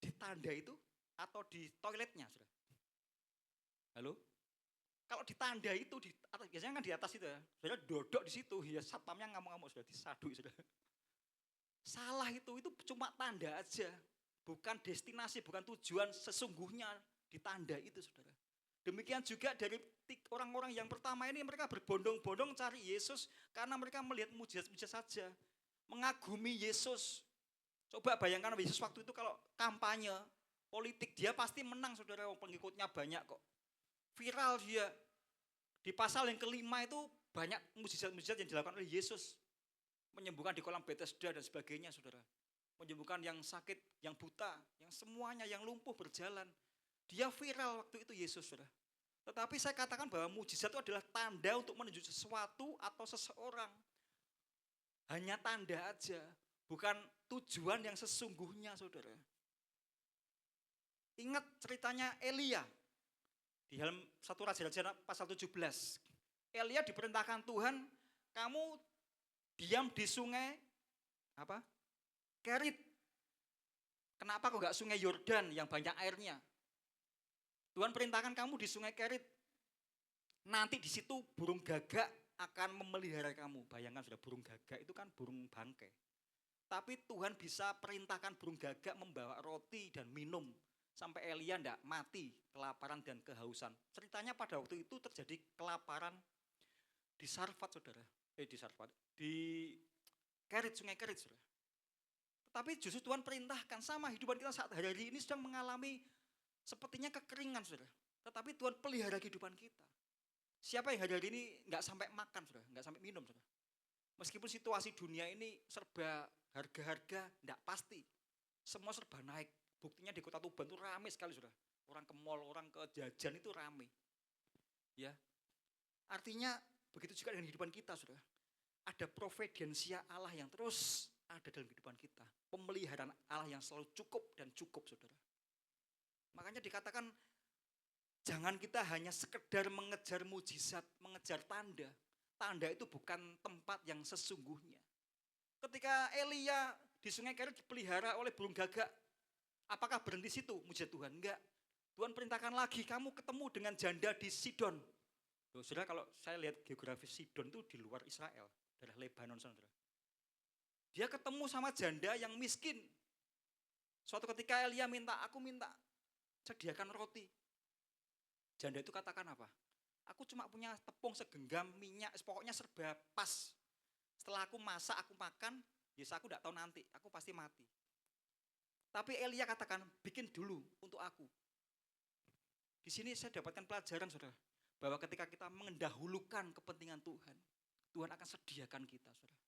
di tanda itu atau di toiletnya, saudara? Halo? Kalau di tanda itu, biasanya kan di atas itu ya, saudara dodok di situ, ya satpamnya ngamuk-ngamuk, saudara, disadui, saudara. Salah itu cuma tanda aja, bukan destinasi, bukan tujuan sesungguhnya di tanda itu, saudara. Demikian juga dari orang-orang yang pertama ini, mereka berbondong-bondong cari Yesus karena mereka melihat mujizat-mujizat saja, mengagumi Yesus. Coba bayangkan Yesus waktu itu kalau kampanye politik, dia pasti menang, saudara, pengikutnya banyak kok. Viral dia. Di pasal yang ke-5 itu banyak mujizat-mujizat yang dilakukan oleh Yesus. Menyembuhkan di kolam Bethesda dan sebagainya, saudara. Menyembuhkan yang sakit, yang buta, yang semuanya, yang lumpuh berjalan. Dia viral waktu itu Yesus, saudara. Tetapi saya katakan bahwa mujizat itu adalah tanda untuk menunjuk sesuatu atau seseorang. Hanya tanda aja, bukan tujuan yang sesungguhnya, saudara. Ingat ceritanya Elia. Di dalam 1 Raja-Raja pasal 17. Elia diperintahkan Tuhan, kamu diam di sungai Kerit. Kenapa kok enggak sungai Yordan yang banyak airnya? Tuhan perintahkan kamu di sungai Kerit. Nanti di situ burung gagak akan memelihara kamu. Bayangkan sudah, burung gagak itu kan burung bangkai. Tapi Tuhan bisa perintahkan burung gagak membawa roti dan minum. Sampai Elia enggak mati, kelaparan dan kehausan. Ceritanya pada waktu itu terjadi kelaparan di Sarfat, saudara. Di Kerit, sungai Kerit, saudara. Tapi justru Tuhan perintahkan sama kehidupan kita saat hari ini sedang mengalami sepertinya kekeringan, saudara. Tetapi Tuhan pelihara kehidupan kita. Siapa yang hari ini nggak sampai makan, saudara, nggak sampai minum, saudara. Meskipun situasi dunia ini serba harga-harga nggak pasti, semua serba naik. Buktinya di Kota Tuban itu ramai sekali, saudara. Orang ke mall, orang ke jajan itu ramai. Ya, artinya begitu juga dengan kehidupan kita, saudara. Ada providensia Allah yang terus ada dalam kehidupan kita. Pemeliharaan Allah yang selalu cukup dan cukup, saudara. Makanya dikatakan jangan kita hanya sekedar mengejar mujizat, mengejar tanda. Tanda itu bukan tempat yang sesungguhnya. Ketika Elia di Sungai Kerit dipelihara oleh burung gagak, apakah berhenti situ mujizat Tuhan? Enggak. Tuhan perintahkan lagi, kamu ketemu dengan janda di Sidon. Loh, saudara, kalau saya lihat geografis Sidon itu di luar Israel, daerah Lebanon, saudara. Dia ketemu sama janda yang miskin. Suatu ketika Elia minta, aku minta sediakan roti. Janda itu katakan apa? Aku cuma punya tepung segenggam, minyak, pokoknya serba pas. Setelah aku masak, aku makan, yes aku tidak tahu nanti, aku pasti mati. Tapi Elia katakan, bikin dulu untuk aku. Di sini saya dapatkan pelajaran, saudara, bahwa ketika kita mendahulukan kepentingan Tuhan, Tuhan akan sediakan kita, saudara.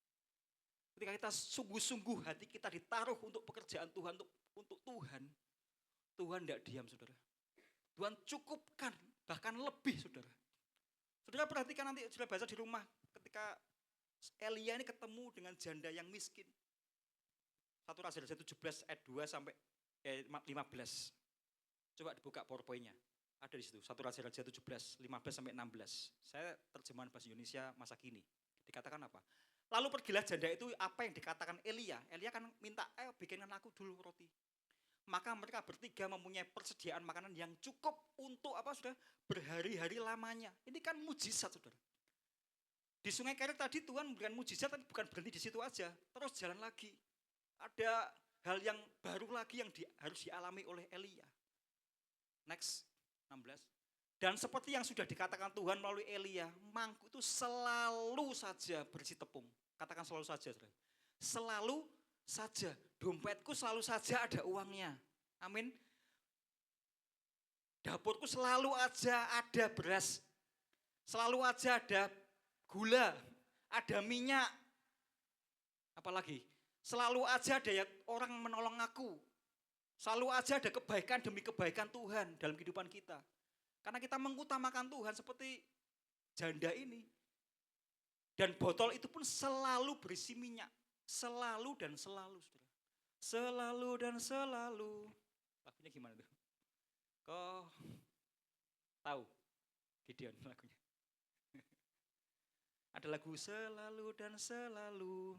Ketika kita sungguh-sungguh hati kita ditaruh untuk pekerjaan Tuhan, untuk Tuhan, Tuhan tidak diam, saudara. Tuhan cukupkan, bahkan lebih, saudara. Saudara perhatikan nanti, saudara baca di rumah, ketika Elia ini ketemu dengan janda yang miskin. 1 Raja-Raja 17 ayat 2 sampai 15. Coba dibuka PowerPoint-nya. Ada di situ, 1 Raja-Raja 17, 15 sampai 16. Saya terjemahan bahasa Indonesia masa kini. Dikatakan apa? Lalu pergilah janda itu, apa yang dikatakan Elia. Elia kan minta, ayo bikinkan aku dulu roti. Maka mereka bertiga mempunyai persediaan makanan yang cukup untuk apa, saudara? Berhari-hari lamanya. Ini kan mujizat, saudara. Di Sungai Kerit tadi Tuhan memberikan mujizat, tapi bukan berhenti di situ aja. Terus jalan lagi. Ada hal yang baru lagi yang harus dialami oleh Elia. Next, 16. Dan seperti yang sudah dikatakan Tuhan melalui Elia, mangkuk itu selalu saja berisi tepung. Katakan selalu saja, saudara. Selalu saja. Dompetku selalu saja ada uangnya. Amin. Dapurku selalu aja ada beras. Selalu aja ada gula, ada minyak. Apalagi? Selalu aja ada orang menolong aku. Selalu aja ada kebaikan demi kebaikan Tuhan dalam kehidupan kita. Karena kita mengutamakan Tuhan seperti janda ini. Dan botol itu pun selalu berisi minyak. Selalu dan selalu, saudara. Selalu dan selalu. Lagunya gimana tuh? Kau tahu Gideon lagunya? Ada lagu selalu dan selalu.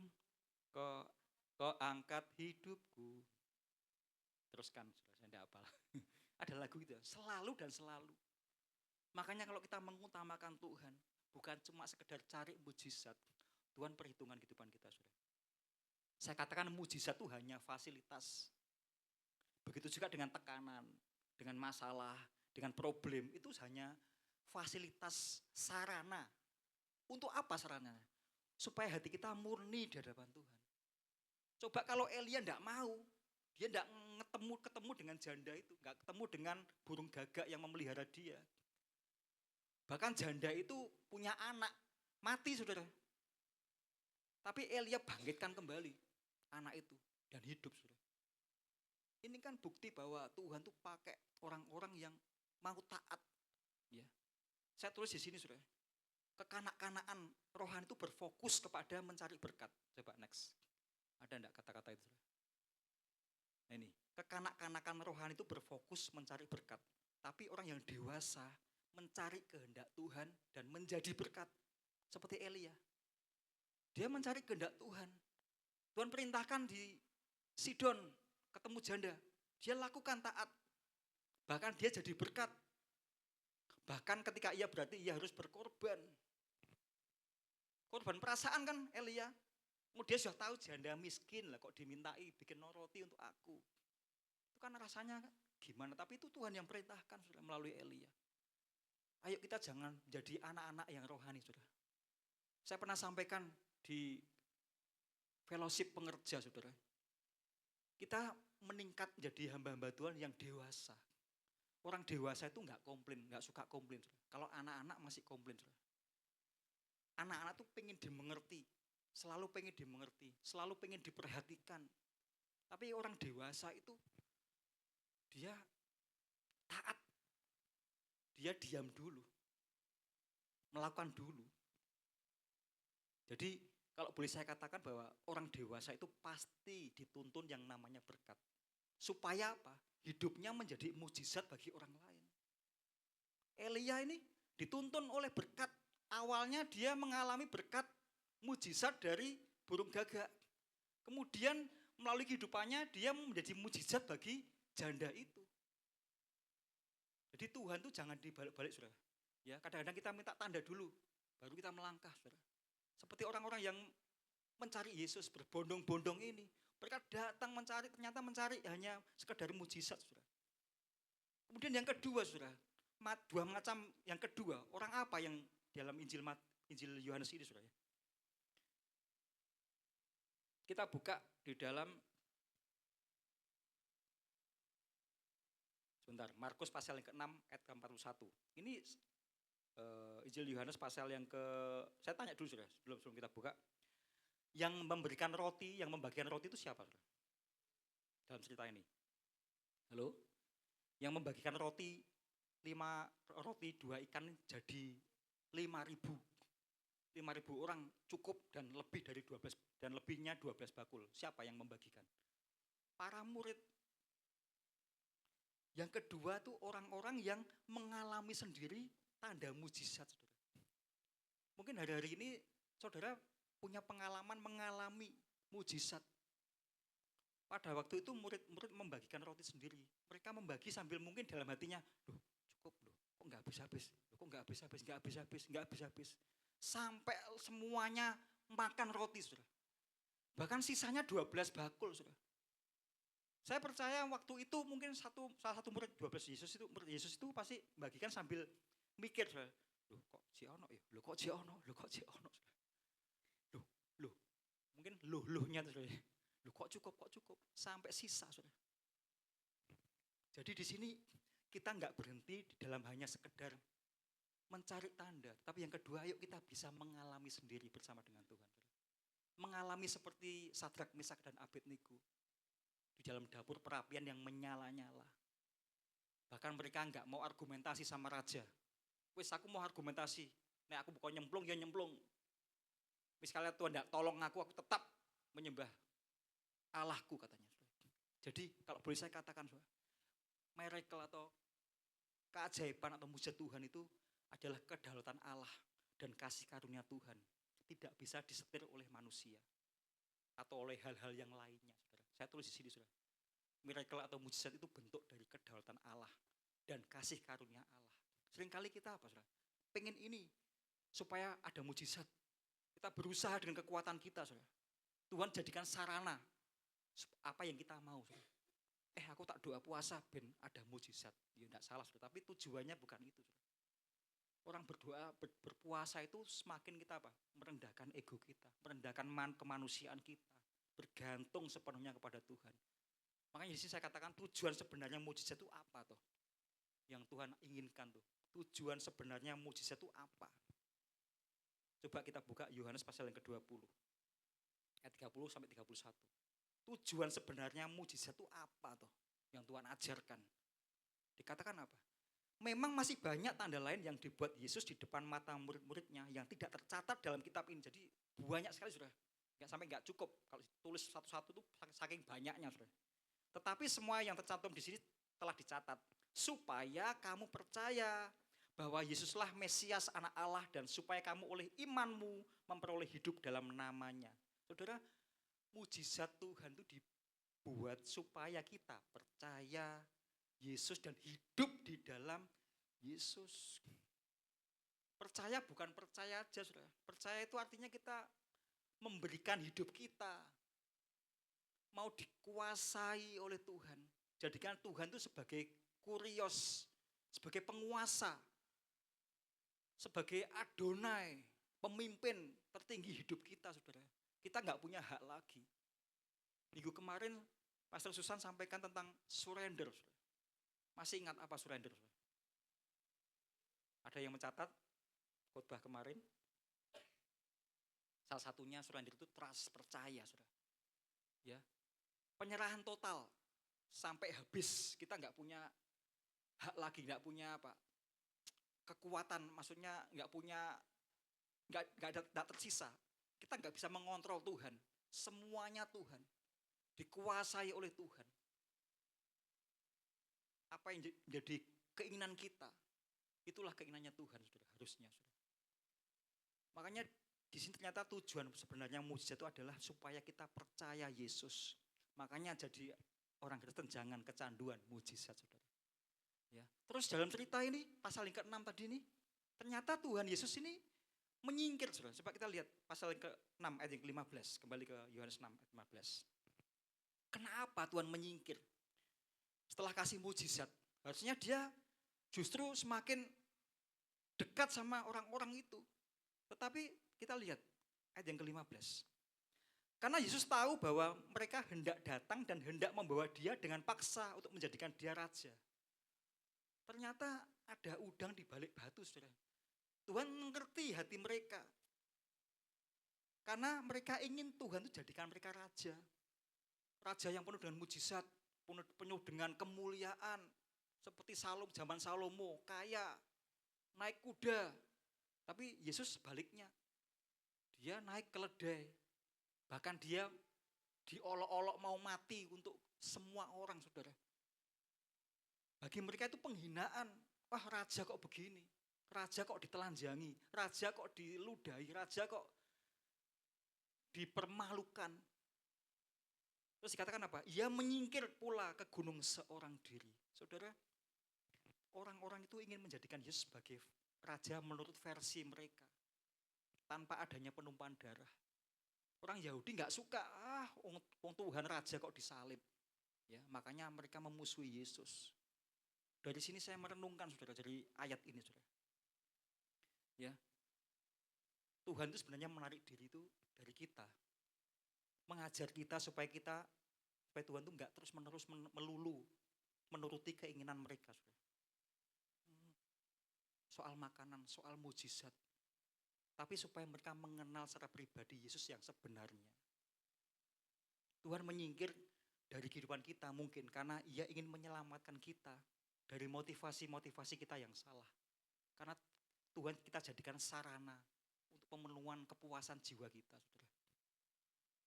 Kau angkat hidupku. Teruskan, saudara, saya tidak hafal. Ada lagu itu, selalu dan selalu. Makanya kalau kita mengutamakan Tuhan, bukan cuma sekedar cari mujizat, Tuhan perhitungan kehidupan kita, saudara. Saya katakan mujizat itu hanya fasilitas. Begitu juga dengan tekanan, dengan masalah, dengan problem, itu hanya fasilitas sarana. Untuk apa sarananya? Supaya hati kita murni di hadapan Tuhan. Coba kalau Elia tidak mau, dia tidak ketemu dengan janda itu, nggak ketemu dengan burung gagak yang memelihara dia. Bahkan janda itu punya anak, mati, saudara. Tapi Elia bangkitkan kembali anak itu dan hidup, saudara. Ini kan bukti bahwa Tuhan tuh pakai orang-orang yang mau taat. Ya. Saya tulis di sini, saudara. Kekanak-kanakan rohani itu berfokus kepada mencari berkat. Coba next. Ada enggak kata-kata itu, saudara? Nah ini, kekanak-kanakan rohani itu berfokus mencari berkat. Tapi orang yang dewasa mencari kehendak Tuhan dan menjadi berkat. Seperti Elia. Dia mencari kehendak Tuhan. Tuhan perintahkan di Sidon, ketemu janda. Dia lakukan taat. Bahkan dia jadi berkat. Bahkan ketika ia berarti ia harus berkorban. Korban perasaan kan Elia. Dia sudah tahu janda miskin lah kok dimintai bikin roti untuk aku. Itu kan rasanya gimana, tapi itu Tuhan yang perintahkan sudah melalui Elia. Ayo kita jangan jadi anak-anak yang rohani, saudara. Saya pernah sampaikan di fellowship pengerja, saudara. kita meningkat menjadi hamba-hamba Tuhan yang dewasa. Orang dewasa itu nggak komplain, nggak suka komplain. Kalau anak-anak masih komplain. Anak-anak tuh pengen dimengerti, selalu pengen dimengerti, selalu pengen diperhatikan. Tapi orang dewasa itu dia taat, dia diam dulu, melakukan dulu. Jadi kalau boleh saya katakan bahwa orang dewasa itu pasti dituntun yang namanya berkat. Supaya apa? Hidupnya menjadi mujizat bagi orang lain. Elia ini dituntun oleh berkat. Awalnya dia mengalami berkat mujizat dari burung gagak. Kemudian melalui kehidupannya dia menjadi mujizat bagi janda itu. Jadi Tuhan tuh jangan dibalik-balik, saudara. Ya, kadang-kadang kita minta tanda dulu, baru kita melangkah, saudara. Seperti orang-orang yang mencari Yesus berbondong-bondong ini. Mereka datang mencari, ternyata mencari hanya sekedar mujizat, saudara. Kemudian yang kedua, saudara, dua macam yang kedua, orang apa yang dalam Injil Yohanes ini, saudara? Kita buka di dalam, sebentar, Markus pasal yang ke-6 ayat ke-41. Ini Injil Yohanes pasal yang saya tanya dulu, saudara, sebelum kita buka. Yang memberikan roti, yang membagikan roti itu siapa, saudara? Dalam cerita ini. Halo? Yang membagikan roti, 5 roti, 2 ikan jadi 5.000. 5.000 orang cukup dan lebih dari 12 dan lebihnya 12 bakul. Siapa yang membagikan? Para murid. Yang kedua tuh orang-orang yang mengalami sendiri tanda mujizat, saudara. Mungkin hari-hari ini saudara punya pengalaman mengalami mujizat. Pada waktu itu murid-murid membagikan roti sendiri. Mereka membagi sambil mungkin dalam hatinya, loh cukup loh, kok nggak habis-habis, kok nggak habis-habis. Sampai semuanya makan roti, saudara. Bahkan sisanya 12 bakul, saudara. Saya percaya waktu itu mungkin salah satu murid 12 murid Yesus itu pasti bagikan sambil mikir, saudara. Loh kok Ciono ya, loh kok Ciono, saudara. Loh, mungkin loh-lohnya, saudara. Loh kok cukup, sampai sisa, saudara. Jadi di sini kita nggak berhenti di dalam hanya sekedar mencari tanda, tapi yang kedua, ayo kita bisa mengalami sendiri bersama dengan Tuhan. Mengalami seperti Sadrak, Mesak, dan Abednego di dalam dapur perapian yang menyala-nyala. Bahkan mereka nggak mau argumentasi sama raja. Wis aku mau argumentasi, nek aku bukan nyemplung ya nyemplung. Wis kalian Tuhan nggak tolong aku tetap menyembah Allahku, katanya. Jadi kalau boleh saya katakan, miracle atau keajaiban atau mujizat Tuhan itu adalah kedaulatan Allah dan kasih karunia Tuhan. Tidak bisa disetir oleh manusia atau oleh hal-hal yang lainnya, saudara. Saya tulis di sini, saudara. Miracle atau mujizat itu bentuk dari kedaulatan Allah dan kasih karunia Allah. Seringkali kita apa, saudara? Pengen ini supaya ada mujizat. Kita berusaha dengan kekuatan kita, saudara. Tuhan jadikan sarana apa yang kita mau, saudara. Aku tak doa puasa ben ada mujizat. Ya enggak salah, saudara, tapi tujuannya bukan itu, saudara. Orang berdoa, berpuasa itu semakin kita apa? Merendahkan ego kita, merendahkan kemanusiaan kita, bergantung sepenuhnya kepada Tuhan. Makanya di sini saya katakan tujuan sebenarnya mujizat itu apa toh? Yang Tuhan inginkan tuh. Tujuan sebenarnya mujizat itu apa? Coba kita buka Yohanes pasal yang ke-20. Ayat 30 sampai 31. Tujuan sebenarnya mujizat itu apa toh? Yang Tuhan ajarkan. Dikatakan apa? Memang masih banyak tanda lain yang dibuat Yesus di depan mata murid-muridnya yang tidak tercatat dalam kitab ini. Jadi banyak sekali, saudara. Nggak cukup kalau tulis satu-satu itu saking banyaknya, saudara. Tetapi semua yang tercantum di sini telah dicatat supaya kamu percaya bahwa Yesuslah Mesias Anak Allah dan supaya kamu oleh imanmu memperoleh hidup dalam namanya. Saudara, mujizat Tuhan itu dibuat supaya kita percaya Yesus dan hidup di dalam Yesus. Percaya bukan percaya aja, saudara. Percaya itu artinya kita memberikan hidup kita. Mau dikuasai oleh Tuhan. Jadikan Tuhan itu sebagai kurios, sebagai penguasa, sebagai Adonai, pemimpin tertinggi hidup kita, saudara. Kita nggak punya hak lagi. Minggu kemarin Pastor Susan sampaikan tentang surrender. Saudara. Masih ingat apa surrender? Saudara? Ada yang mencatat khotbah kemarin? Salah satunya surrender itu trust, percaya, Saudara. Ya. Penyerahan total sampai habis. Kita nggak punya hak lagi, nggak punya apa? Kekuatan, maksudnya nggak tersisa. Kita nggak bisa mengontrol Tuhan. Semuanya Tuhan. Dikuasai oleh Tuhan. Apa yang jadi keinginan kita, itulah keinginannya Tuhan, Saudara, harusnya. Saudara. Makanya di sini ternyata tujuan sebenarnya mujizat itu adalah supaya kita percaya Yesus. Makanya jadi orang Kristen jangan kecanduan mujizat, Saudara. Ya. Terus dalam cerita ini, pasal yang ke-6 tadi ini, ternyata Tuhan Yesus ini menyingkir, Saudara. Coba kita lihat pasal yang ke-6 ayat yang ke-15, kembali ke Yohanes 6 ayat 15. Kenapa Tuhan menyingkir? Setelah kasih mujizat, harusnya dia justru semakin dekat sama orang-orang itu. Tetapi kita lihat ayat yang ke-15. Karena Yesus tahu bahwa mereka hendak datang dan hendak membawa dia dengan paksa untuk menjadikan dia raja. Ternyata ada udang di balik batu, Saudara. Tuhan mengerti hati mereka. Karena mereka ingin Tuhan itu jadikan mereka raja. Raja yang penuh dengan mujizat, penuh dengan kemuliaan. Seperti zaman Salomo, kaya, naik kuda. Tapi Yesus sebaliknya. Dia naik keledai. Bahkan dia diolok-olok mau mati untuk semua orang, Saudara. Bagi mereka itu penghinaan. Wah, raja kok begini? Raja kok ditelanjangi? Raja kok diludahi? Raja kok dipermalukan? Terus dikatakan apa? Ia menyingkir pula ke gunung seorang diri. Saudara, orang-orang itu ingin menjadikan Yesus sebagai raja menurut versi mereka. Tanpa adanya penumpahan darah. Orang Yahudi nggak suka, wong Tuhan raja kok disalib. Ya, makanya mereka memusuhi Yesus. Dari sini saya merenungkan, Saudara, dari ayat ini, Saudara. Ya. Tuhan itu sebenarnya menarik diri itu dari kita. Mengajar kita supaya Tuhan itu enggak terus-menerus melulu menuruti keinginan mereka, Saudara. Soal makanan, soal mujizat. Tapi supaya mereka mengenal secara pribadi Yesus yang sebenarnya. Tuhan menyingkir dari kehidupan kita mungkin karena Ia ingin menyelamatkan kita dari motivasi-motivasi kita yang salah. Karena Tuhan kita jadikan sarana untuk pemenuhan kepuasan jiwa kita, Saudara.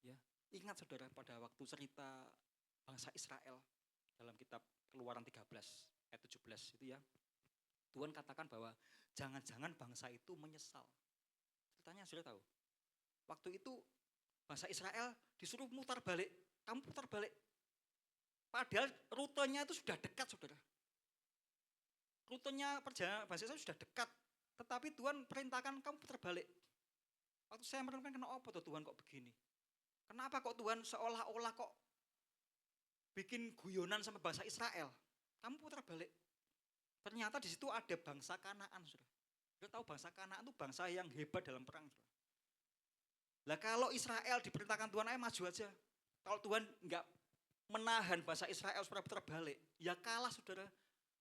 Ya, ingat, Saudara, pada waktu cerita bangsa Israel dalam kitab Keluaran 13 ayat 17 itu ya. Tuhan katakan bahwa jangan-jangan bangsa itu menyesal. Ceritanya sudah tahu. Waktu itu bangsa Israel disuruh mutar balik. Kamu putar balik. Padahal rutenya itu sudah dekat, Saudara. Rutenya perjalanan bangsa Israel sudah dekat. Tetapi Tuhan perintahkan kamu putar balik. Waktu saya merenungkan kenapa tuh Tuhan kok begini. Kenapa kok Tuhan seolah-olah kok bikin guyonan sama bangsa Israel. Kamu putar balik. Ternyata di situ ada bangsa Kanaan, Saudara. Kita tahu bangsa Kanaan itu bangsa yang hebat dalam perang. Lah kalau Israel diperintahkan Tuhan, ayo maju aja. Kalau Tuhan enggak menahan bangsa Israel supaya putar balik, ya kalah, Saudara.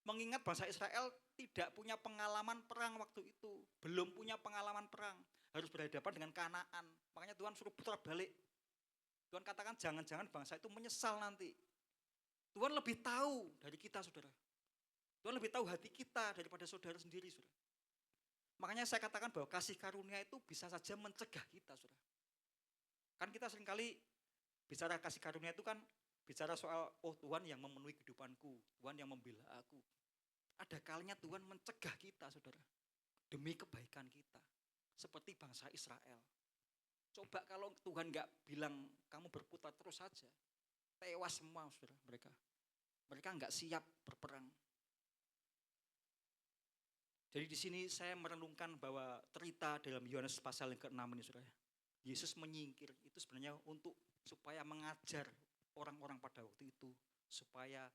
Mengingat bangsa Israel tidak punya pengalaman perang waktu itu. Belum punya pengalaman perang. Harus berhadapan dengan Kanaan. Makanya Tuhan suruh putar balik. Tuhan katakan jangan-jangan bangsa itu menyesal nanti. Tuhan lebih tahu dari kita, Saudara. Tuhan lebih tahu hati kita daripada saudara sendiri, Saudara. Makanya saya katakan bahwa kasih karunia itu bisa saja mencegah kita, Saudara. Kan kita seringkali bicara kasih karunia itu kan bicara soal, Tuhan yang memenuhi kehidupanku, Tuhan yang membela aku. Ada kalanya Tuhan mencegah kita, Saudara. Demi kebaikan kita. Seperti bangsa Israel. Coba kalau Tuhan enggak bilang kamu berputar terus saja. Tewas semua, Saudara, mereka. Mereka enggak siap berperang. Jadi di sini saya merenungkan bahwa cerita dalam Yohanes pasal yang ke-6 ini, Saudara. Yesus menyingkir itu sebenarnya untuk supaya mengajar orang-orang pada waktu itu supaya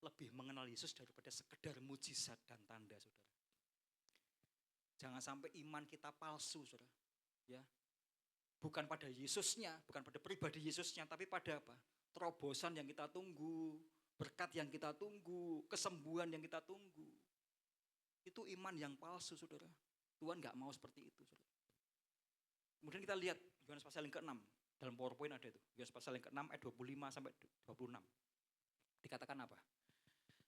lebih mengenal Yesus daripada sekedar mujizat dan tanda, Saudara. Jangan sampai iman kita palsu, Saudara. Ya. Bukan pada Yesusnya, bukan pada pribadi Yesusnya, tapi pada apa? terobosan yang kita tunggu, berkat yang kita tunggu, kesembuhan yang kita tunggu. Itu iman yang palsu, saudara. Tuhan nggak mau seperti itu, saudara. Kemudian kita lihat Yohanes pasal yang ke-6. Dalam PowerPoint ada itu. Yohanes pasal yang ke-6 ayat 25 sampai 26. Dikatakan apa?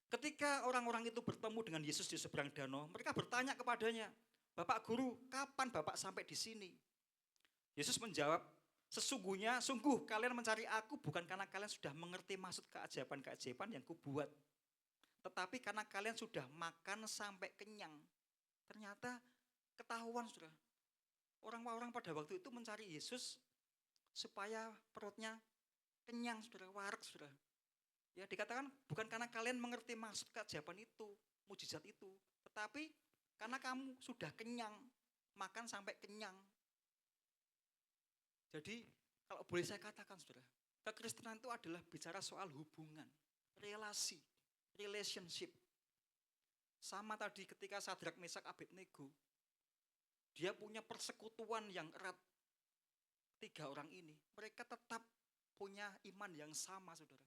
Ketika orang-orang itu bertemu dengan Yesus di seberang danau, mereka bertanya kepadanya, "Bapak Guru, kapan Bapak sampai di sini?" Yesus menjawab, sungguh kalian mencari aku bukan karena kalian sudah mengerti maksud keajaiban-keajaiban yang kubuat. Tetapi karena kalian sudah makan sampai kenyang. Ternyata ketahuan, saudara. Orang-orang pada waktu itu mencari Yesus supaya perutnya kenyang, saudara, warak, saudara. Ya, dikatakan bukan karena kalian mengerti maksud keajaiban itu, mujizat itu, tetapi karena kamu sudah kenyang, makan sampai kenyang. Jadi kalau boleh saya katakan, saudara, kekristenan itu adalah bicara soal hubungan, relasi, relationship. Sama tadi ketika Sadrak, Mesak, Abednego, dia punya persekutuan yang erat. 3 orang ini, mereka tetap punya iman yang sama, saudara.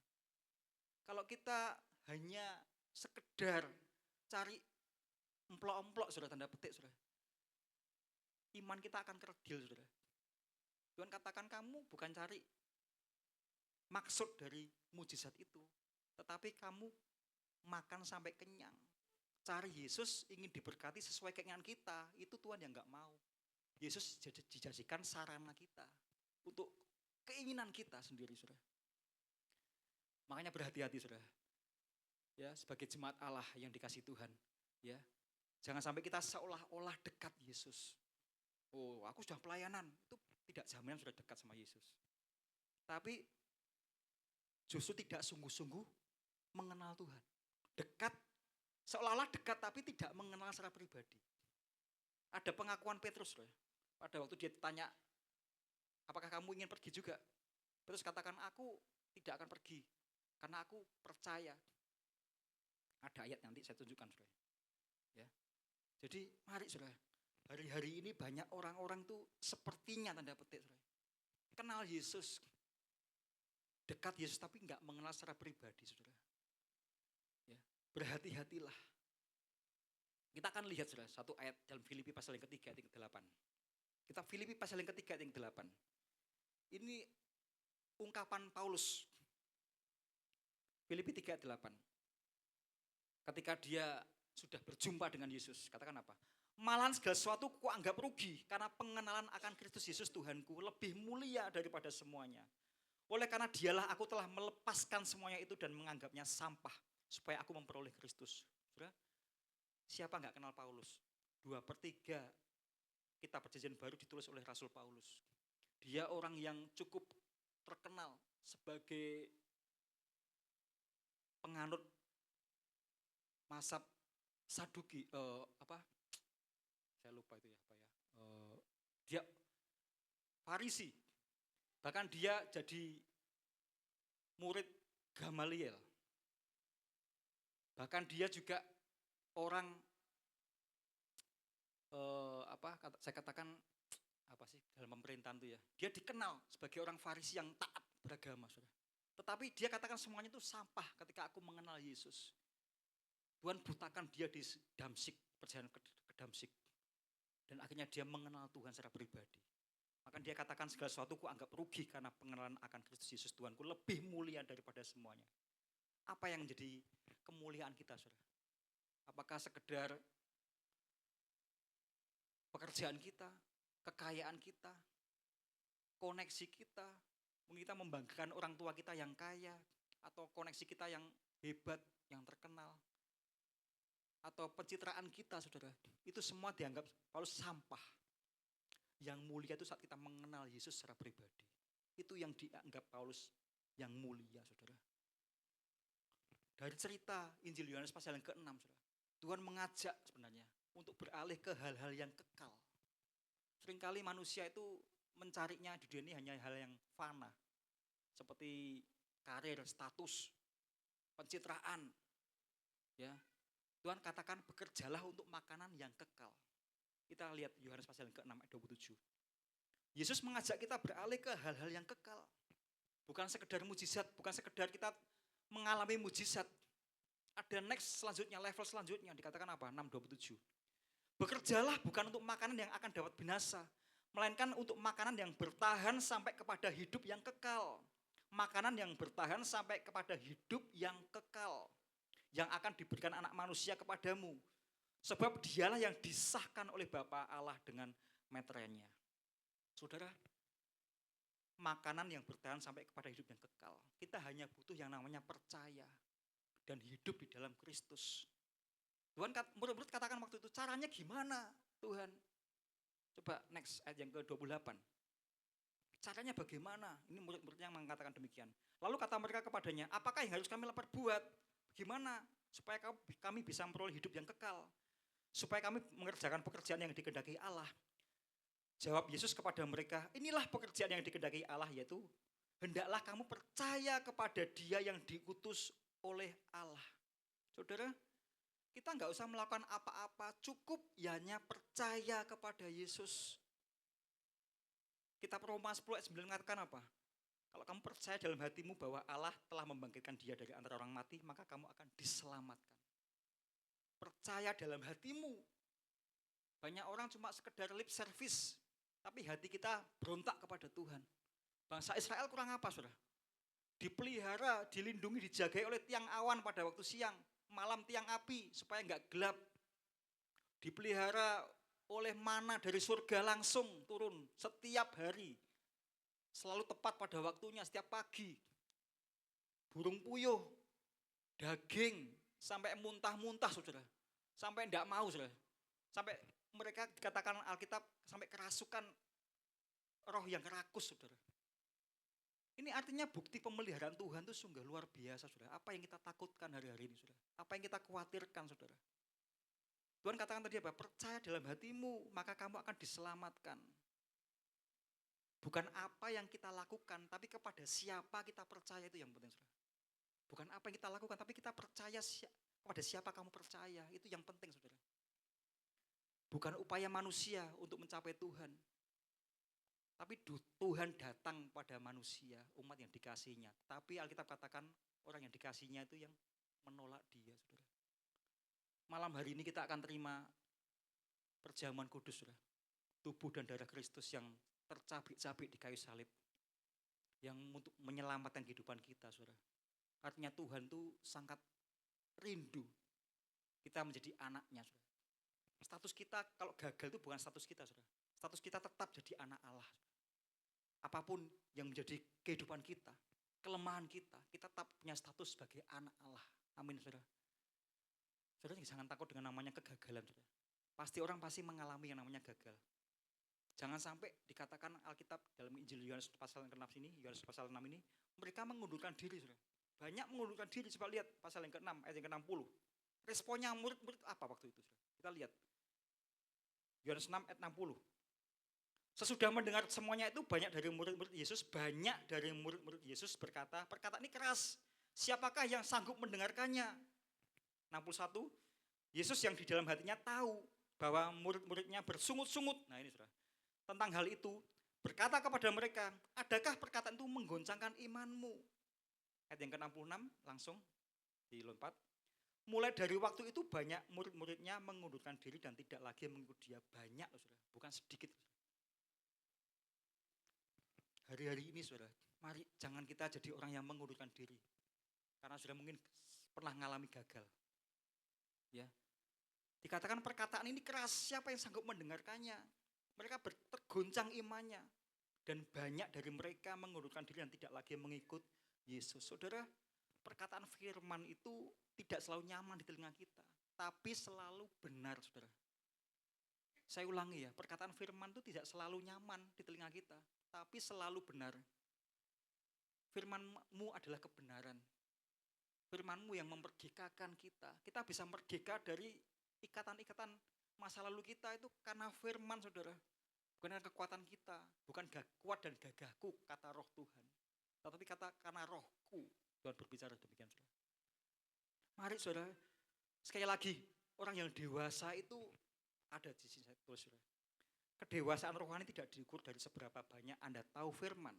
Kalau kita hanya sekedar cari emplok-emplok, saudara, tanda petik, saudara, iman kita akan kerdil, saudara. Tuhan katakan kamu bukan cari maksud dari mujizat itu, tetapi kamu makan sampai kenyang. Cari Yesus, ingin diberkati sesuai keinginan kita, itu Tuhan yang nggak mau. Yesus dijadikan sarana kita untuk keinginan kita sendiri, saudara. Makanya berhati-hati, saudara. Ya, sebagai jemaat Allah yang dikasih Tuhan, ya. Jangan sampai kita seolah-olah dekat Yesus. Oh, aku sudah pelayanan, itu tidak jaminan sudah dekat sama Yesus. Tapi justru tidak sungguh-sungguh mengenal Tuhan. Dekat, seolah-olah dekat tapi tidak mengenal secara pribadi. Ada pengakuan Petrus, saudara. Pada waktu dia ditanya, apakah kamu ingin pergi juga? Petrus katakan, aku tidak akan pergi. Karena aku percaya. Ada ayat nanti saya tunjukkan, saudara. Ya. Jadi mari, saudara. Hari-hari ini banyak orang-orang tuh sepertinya tanda petik, saudara. Kenal Yesus. Dekat Yesus tapi enggak mengenal secara pribadi, saudara. Ya. Berhati-hatilah. Kita akan lihat, saudara, satu ayat dalam Filipi pasal yang ketiga ayat yang ke-8. Kita Filipi pasal yang ketiga ayat yang ke-8. Ini ungkapan Paulus. Filipi 3 ayat 8. Ketika dia sudah berjumpa dengan Yesus, katakan apa? Malahan segala sesuatu ku anggap rugi karena pengenalan akan Kristus Yesus Tuhanku lebih mulia daripada semuanya. Oleh karena dialah aku telah melepaskan semuanya itu dan menganggapnya sampah supaya aku memperoleh Kristus. Saudara, siapa nggak kenal Paulus? 2/3 kitab Perjanjian Baru ditulis oleh Rasul Paulus. Dia orang yang cukup terkenal sebagai penganut mazhab Saduki, saya lupa itu ya, dia Farisi, bahkan dia jadi murid Gamaliel, bahkan dia juga orang saya katakan apa sih dalam pemerintahan itu ya, dia dikenal sebagai orang Farisi yang taat beragama, saudara. Tetapi dia katakan semuanya itu sampah ketika aku mengenal Yesus. Tuhan butakan dia di Damsyik, perjalanan ke Damsyik. Dan akhirnya dia mengenal Tuhan secara pribadi. Maka dia katakan segala sesuatu ku anggap rugi karena pengenalan akan Kristus Yesus Tuhanku lebih mulia daripada semuanya. Apa yang menjadi kemuliaan kita, saudara? Apakah sekedar pekerjaan kita, kekayaan kita, koneksi kita, mungkin kita membanggakan orang tua kita yang kaya, atau koneksi kita yang hebat, yang terkenal, atau pencitraan kita, saudara, itu semua dianggap Paulus sampah. Yang mulia itu saat kita mengenal Yesus secara pribadi. Itu yang dianggap Paulus yang mulia, saudara. Dari cerita Injil Yohanes pasal yang ke-6, saudara, Tuhan mengajak sebenarnya untuk beralih ke hal-hal yang kekal. Seringkali manusia itu mencarinya di dunia ini hanya hal yang fana. Seperti karir, status, pencitraan. Ya. Tuhan katakan bekerjalah untuk makanan yang kekal. Kita lihat Yohanes pasal yang ke-6 ayat 27. Yesus mengajak kita beralih ke hal-hal yang kekal. Bukan sekedar mujizat, bukan sekedar kita mengalami mujizat. Ada next selanjutnya, level selanjutnya, dikatakan apa? 6:27. Bekerjalah bukan untuk makanan yang akan dapat binasa, melainkan untuk makanan yang bertahan sampai kepada hidup yang kekal. Makanan yang bertahan sampai kepada hidup yang kekal, yang akan diberikan anak manusia kepadamu. Sebab dialah yang disahkan oleh Bapa Allah dengan meterannya. Saudara, makanan yang bertahan sampai kepada hidup yang kekal. Kita hanya butuh yang namanya percaya dan hidup di dalam Kristus. Tuhan murid-murid katakan waktu itu, caranya gimana Tuhan? Coba next ayat yang ke-28. Caranya bagaimana? Ini murid-muridnya yang mengatakan demikian. Lalu kata mereka kepadanya, apakah yang harus kami perbuat? Bagaimana supaya kami bisa memperoleh hidup yang kekal? Supaya kami mengerjakan pekerjaan yang dikehendaki Allah. Jawab Yesus kepada mereka, inilah pekerjaan yang dikehendaki Allah, yaitu hendaklah kamu percaya kepada Dia yang diutus oleh Allah. Saudara, kita nggak usah melakukan apa-apa, cukup hanya percaya kepada Yesus. Kitab Roma 10 ayat 9 mengatakan apa? Kalau kamu percaya dalam hatimu bahwa Allah telah membangkitkan Dia dari antara orang mati, maka kamu akan diselamatkan. Percaya dalam hatimu. Banyak orang cuma sekedar lip service, tapi hati kita berontak kepada Tuhan. Bangsa Israel kurang apa, saudara? Dipelihara, dilindungi, dijagai oleh tiang awan pada waktu siang, malam tiang api supaya enggak gelap. Dipelihara oleh mana dari surga langsung turun setiap hari. Selalu tepat pada waktunya setiap pagi. Burung puyuh, daging, sampai muntah-muntah, saudara. Sampai enggak mau, saudara. Sampai mereka dikatakan Alkitab sampai kerasukan roh yang rakus, saudara. Ini artinya bukti pemeliharaan Tuhan itu sungguh luar biasa, saudara. Apa yang kita takutkan hari-hari ini, saudara? Apa yang kita khawatirkan, saudara? Tuhan katakan tadi apa? Percaya dalam hatimu, maka kamu akan diselamatkan. Bukan apa yang kita lakukan, tapi kepada siapa kita percaya, itu yang penting, saudara. Bukan apa yang kita lakukan, tapi kita percaya kepada siapa kamu percaya, itu yang penting, saudara. Bukan upaya manusia untuk mencapai Tuhan. Tapi Tuhan datang pada manusia, umat yang dikasihinya. Tapi Alkitab katakan orang yang dikasihinya itu yang menolak Dia, saudara. Malam hari ini kita akan terima perjamuan kudus, saudara. Tubuh dan darah Kristus yang tercabik-cabik di kayu salib. Yang untuk menyelamatkan kehidupan kita, saudara. Artinya Tuhan itu sangat rindu kita menjadi anaknya, saudara. Status kita kalau gagal itu bukan status kita, saudara. Status kita tetap jadi anak Allah. Apapun yang menjadi kehidupan kita, kelemahan kita tetap punya status sebagai anak Allah. Amin, saudara. Saudara jangan takut dengan namanya kegagalan, saudara. Pasti orang pasti mengalami yang namanya gagal. Jangan sampai dikatakan Alkitab dalam Injil Yohanes pasal yang ke-6 ini, Yohanes pasal 6 ini, mereka mengundurkan diri, saudara. Banyak mengundurkan diri, coba lihat pasal yang ke-6, ayat yang ke-60. Responnya murid-murid apa waktu itu, saudara? Kita lihat. Yohanes 6 ayat 60. Sesudah mendengar semuanya itu banyak dari murid-murid Yesus berkata, perkataan ini keras. Siapakah yang sanggup mendengarkannya? 61. Yesus yang di dalam hatinya tahu bahwa murid-muridnya bersungut-sungut. Nah ini, saudara. Tentang hal itu berkata kepada mereka, adakah perkataan itu menggoncangkan imanmu? Ayat yang ke-66 langsung dilompat. Mulai dari waktu itu banyak murid-muridnya mengundurkan diri dan tidak lagi mengikut Dia. Banyak, saudara, bukan sedikit. Hari-hari ini, saudara, mari jangan kita jadi orang yang mengundurkan diri. Karena sudah mungkin pernah mengalami gagal. Ya. Dikatakan perkataan ini keras, siapa yang sanggup mendengarkannya? Mereka tergoncang imannya. Dan banyak dari mereka mengundurkan diri dan tidak lagi mengikut Yesus. Saudara, perkataan firman itu tidak selalu nyaman di telinga kita, tapi selalu benar, saudara. Saya ulangi ya, perkataan firman itu tidak selalu nyaman di telinga kita, tapi selalu benar. Firman-Mu adalah kebenaran. Firman-Mu yang memerdekakan kita. Kita bisa merdeka dari ikatan-ikatan masa lalu kita itu karena firman, saudara. Bukan karena kekuatan kita, bukan kuat dan gagahku, kata roh Tuhan. Tetapi karena rohku, Tuhan berbicara demikian, saudara. Mari, saudara, sekali lagi, orang yang dewasa itu ada di sini, saya tulis, saudara. Kedewasaan rohani tidak diukur dari seberapa banyak Anda tahu firman,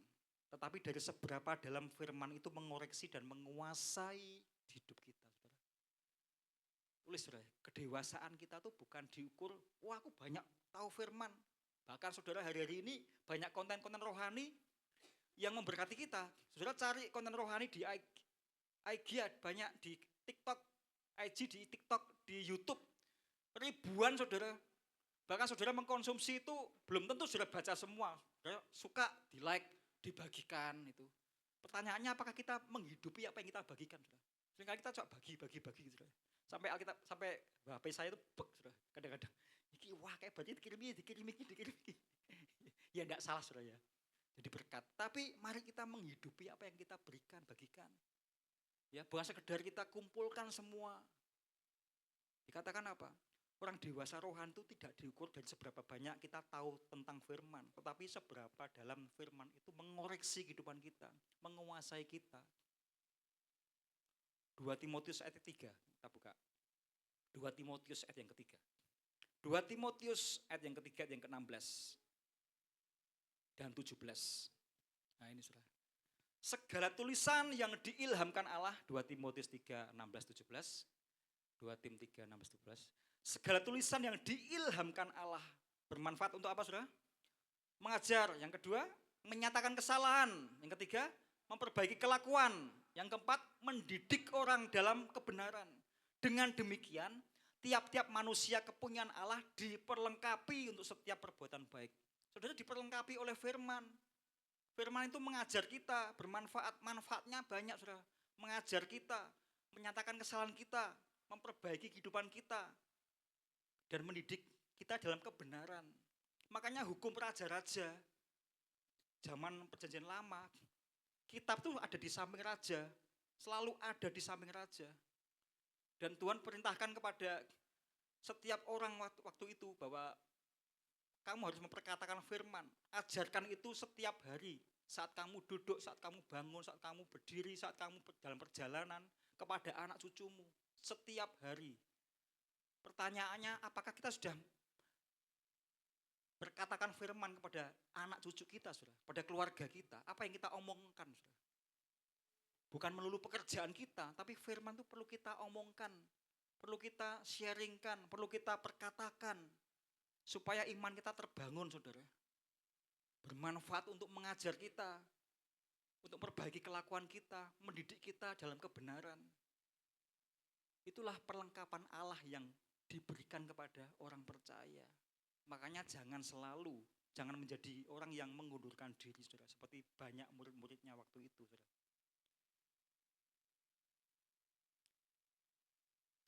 tetapi dari seberapa dalam firman itu mengoreksi dan menguasai hidup kita. Saudara. Tulis saudara, kedewasaan kita tuh bukan diukur, wah aku banyak tahu firman. Bahkan saudara hari-hari ini banyak konten-konten rohani yang memberkati kita. Saudara cari konten rohani di IG, banyak di TikTok, IG di TikTok, di YouTube. Ribuan saudara. Bahkan saudara mengkonsumsi itu belum tentu saudara baca semua. Saudara suka di like, dibagikan itu. Pertanyaannya apakah kita menghidupi apa yang kita bagikan, saudara? Seringkali kita coba bagi gitu, saudara. Sampai Alkitab, sampai HP saya itu bug, saudara. Kadang-kadang, iki wah kayak berarti dikirimi. Ya enggak salah, saudara ya. Jadi berkat. Tapi mari kita menghidupi apa yang kita berikan, bagikan. Ya, bukan sekedar kita kumpulkan semua. Dikatakan apa? Orang dewasa rohani itu tidak diukur dari seberapa banyak kita tahu tentang firman, tetapi seberapa dalam firman itu mengoreksi kehidupan kita, menguasai kita. 2 Timotius ayat 3, kita buka. 2 Timotius ayat yang ketiga. 2 Timotius ayat yang ketiga, yang ke-16 dan 17. Nah ini saudara. Segala tulisan yang diilhamkan Allah, 2 Timotius 3, 16, 17. 2 Tim 3, 16, 17. Segala tulisan yang diilhamkan Allah bermanfaat untuk apa saudara? Mengajar. Yang kedua, menyatakan kesalahan. Yang ketiga, memperbaiki kelakuan. Yang keempat, mendidik orang dalam kebenaran. Dengan demikian, tiap-tiap manusia kepunyaan Allah diperlengkapi untuk setiap perbuatan baik. Saudara diperlengkapi oleh firman. Firman itu mengajar kita, bermanfaat. Manfaatnya banyak saudara. Mengajar kita, menyatakan kesalahan kita, memperbaiki kehidupan kita, dan mendidik kita dalam kebenaran. Makanya hukum raja-raja zaman perjanjian lama, kitab itu ada di samping raja, selalu ada di samping raja. Dan Tuhan perintahkan kepada setiap orang waktu itu bahwa kamu harus memperkatakan firman, ajarkan itu setiap hari. Saat kamu duduk, saat kamu bangun, saat kamu berdiri, saat kamu dalam perjalanan, kepada anak cucumu, setiap hari. Pertanyaannya, apakah kita sudah berkatakan firman kepada anak cucu kita, saudara, pada keluarga kita? Apa yang kita omongkan, saudara? Bukan melulu pekerjaan kita, tapi firman itu perlu kita omongkan, perlu kita sharingkan, perlu kita perkatakan, supaya iman kita terbangun, saudara. Bermanfaat untuk mengajar kita, untuk memperbaiki kelakuan kita, mendidik kita dalam kebenaran. Itulah perlengkapan Allah yang diberikan kepada orang percaya. Makanya jangan menjadi orang yang mengundurkan diri, saudara. Seperti banyak murid-muridnya waktu itu, saudara.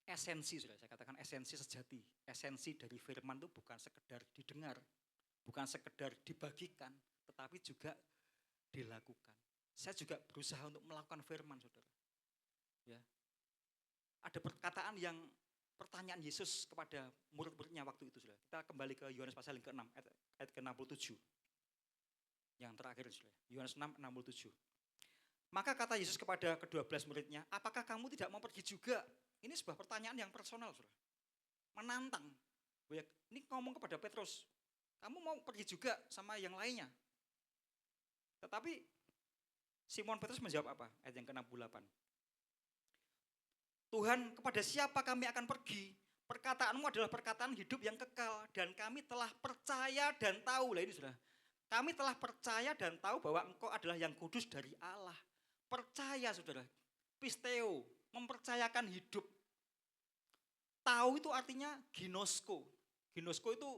Esensi, saudara, saya katakan esensi sejati. Esensi dari firman itu bukan sekedar didengar, bukan sekedar dibagikan, tetapi juga dilakukan. Saya juga berusaha untuk melakukan firman, saudara. Ya. Ada perkataan yang pertanyaan Yesus kepada murid-muridnya waktu itu, saudara. Kita kembali ke Yohanes pasal yang ke-6 ayat ke-67. Yang terakhir, saudara. Yohanes 6, 67. Maka kata Yesus kepada ke-12 muridnya, apakah kamu tidak mau pergi juga? Ini sebuah pertanyaan yang personal, saudara. Menantang. Ini ngomong kepada Petrus, kamu mau pergi juga sama yang lainnya? Tetapi Simon Petrus menjawab apa? Ayat yang ke-68. Tuhan, kepada siapa kami akan pergi? Perkataanmu adalah perkataan hidup yang kekal, dan kami telah percaya dan tahu. Lah ini saudara, kami telah percaya dan tahu bahwa engkau adalah yang kudus dari Allah. Percaya, saudara, pisteo, mempercayakan hidup. Tahu itu artinya ginosko. Ginosko itu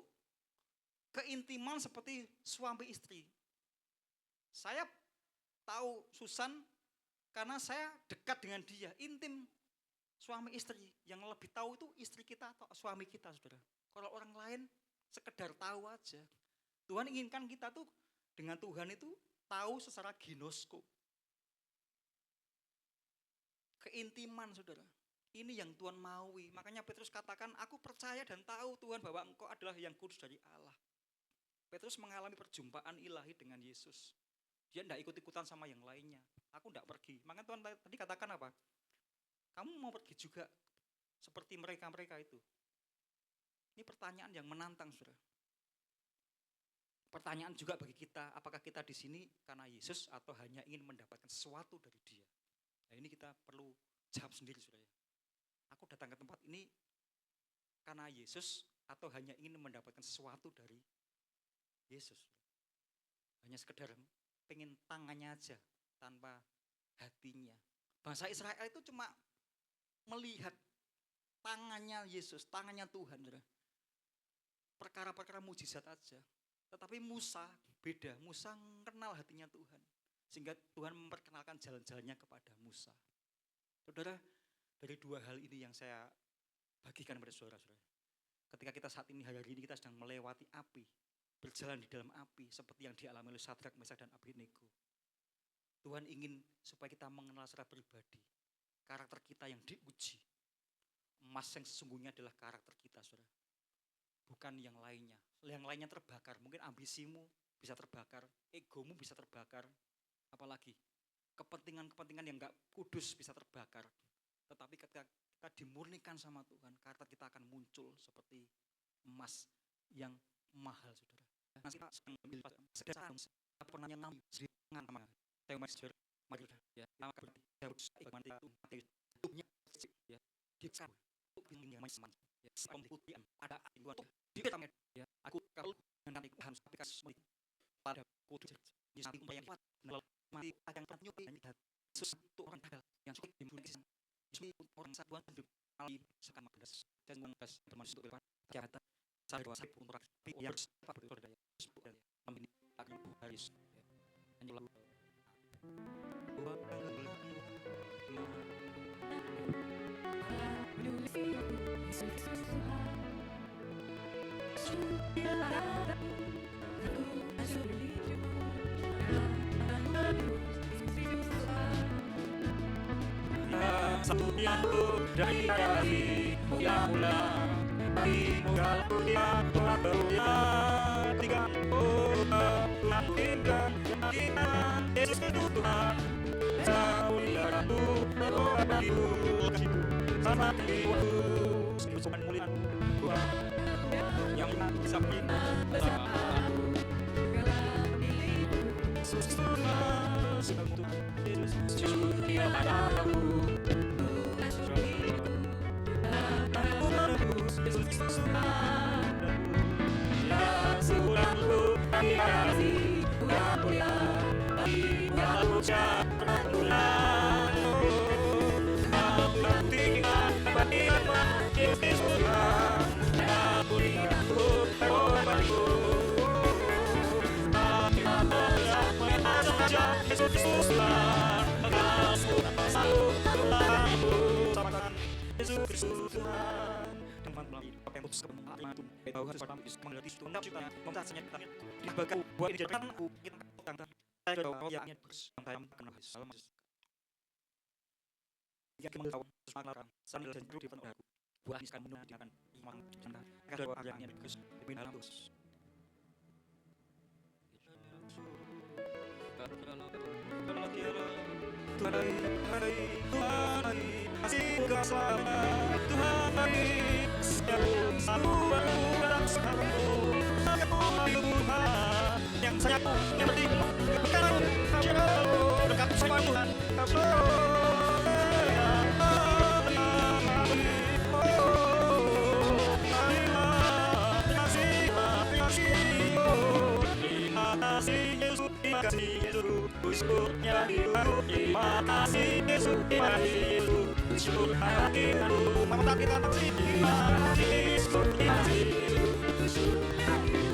keintiman seperti suami istri. Saya tahu Susan karena saya dekat dengan dia, intim. Suami istri, yang lebih tahu itu istri kita atau suami kita, saudara. Kalau orang lain sekedar tahu aja. Tuhan inginkan kita tuh dengan Tuhan itu tahu secara ginosko. Keintiman, saudara. Ini yang Tuhan maui. Makanya Petrus katakan, aku percaya dan tahu Tuhan bahwa engkau adalah yang kudus dari Allah. Petrus mengalami perjumpaan ilahi dengan Yesus. Dia tidak ikut-ikutan sama yang lainnya. Aku tidak pergi. Makanya Tuhan tadi katakan apa? Kamu mau pergi juga seperti mereka-mereka itu? Ini pertanyaan yang menantang, saudara. Pertanyaan juga bagi kita, apakah kita di sini karena Yesus atau hanya ingin mendapatkan sesuatu dari Dia? Nah, ini kita perlu jawab sendiri, saudara. Aku datang ke tempat ini karena Yesus atau hanya ingin mendapatkan sesuatu dari Yesus? Hanya sekedar pengen tangannya aja tanpa hatinya. Bangsa Israel itu cuma melihat tangannya Yesus, tangannya Tuhan, saudara. Perkara-perkara mujizat aja. Tetapi Musa beda, Musa kenal hatinya Tuhan. Sehingga Tuhan memperkenalkan jalan-jalannya kepada Musa. Saudara, dari dua hal ini yang saya bagikan kepada saudara-saudara. Ketika kita saat ini, hari ini kita sedang melewati api, berjalan di dalam api, seperti yang dialami oleh Sadrak, Mesak, dan Abednego. Tuhan ingin supaya kita mengenal secara pribadi karakter kita yang diuji. Emas yang sesungguhnya adalah karakter kita, saudara. Bukan yang lainnya. Yang lainnya terbakar. Mungkin ambisimu bisa terbakar, egomu bisa terbakar. Apalagi kepentingan-kepentingan yang enggak kudus bisa terbakar. Tetapi ketika kita dimurnikan sama Tuhan, karakter kita akan muncul seperti emas yang mahal, saudara. Nanti kita sedang memilih sekedar pernah yang ngambil sedikit sama teman saudara. Mari ya, nama berarti harus iman itu hidupnya ya. Kita yang masih ya, pembuktian ada tingguan di kita ya. Aku kalau dengan Tuhan tapi kasih pada kudus Yesus yang kuat mati akan nyupi sesuatu orang gagal yang sulit dimulai orang satuan hidup alih sekama bedas dan mengas termasuk depan kata saya doa saya untuk tapi yang apa berdaya membini akan Haris hanya lalu satu yang dari hari yang ulang di muka yang berbulan tiga Tuhan tinggal kita Yesus itu Tuhan jauh di darahmu berdoa bagiku sama diriku kesukaan mulia Tuhan yang bisa mengingat Yesus Tuhan sebab Yesus dia padaku yang saya mengerti berkat sama Tuhan terima kasih Yesus terima kasih Yesus terima kasih Yesus terima kasih Yesus terima kasih Yesus terima kasih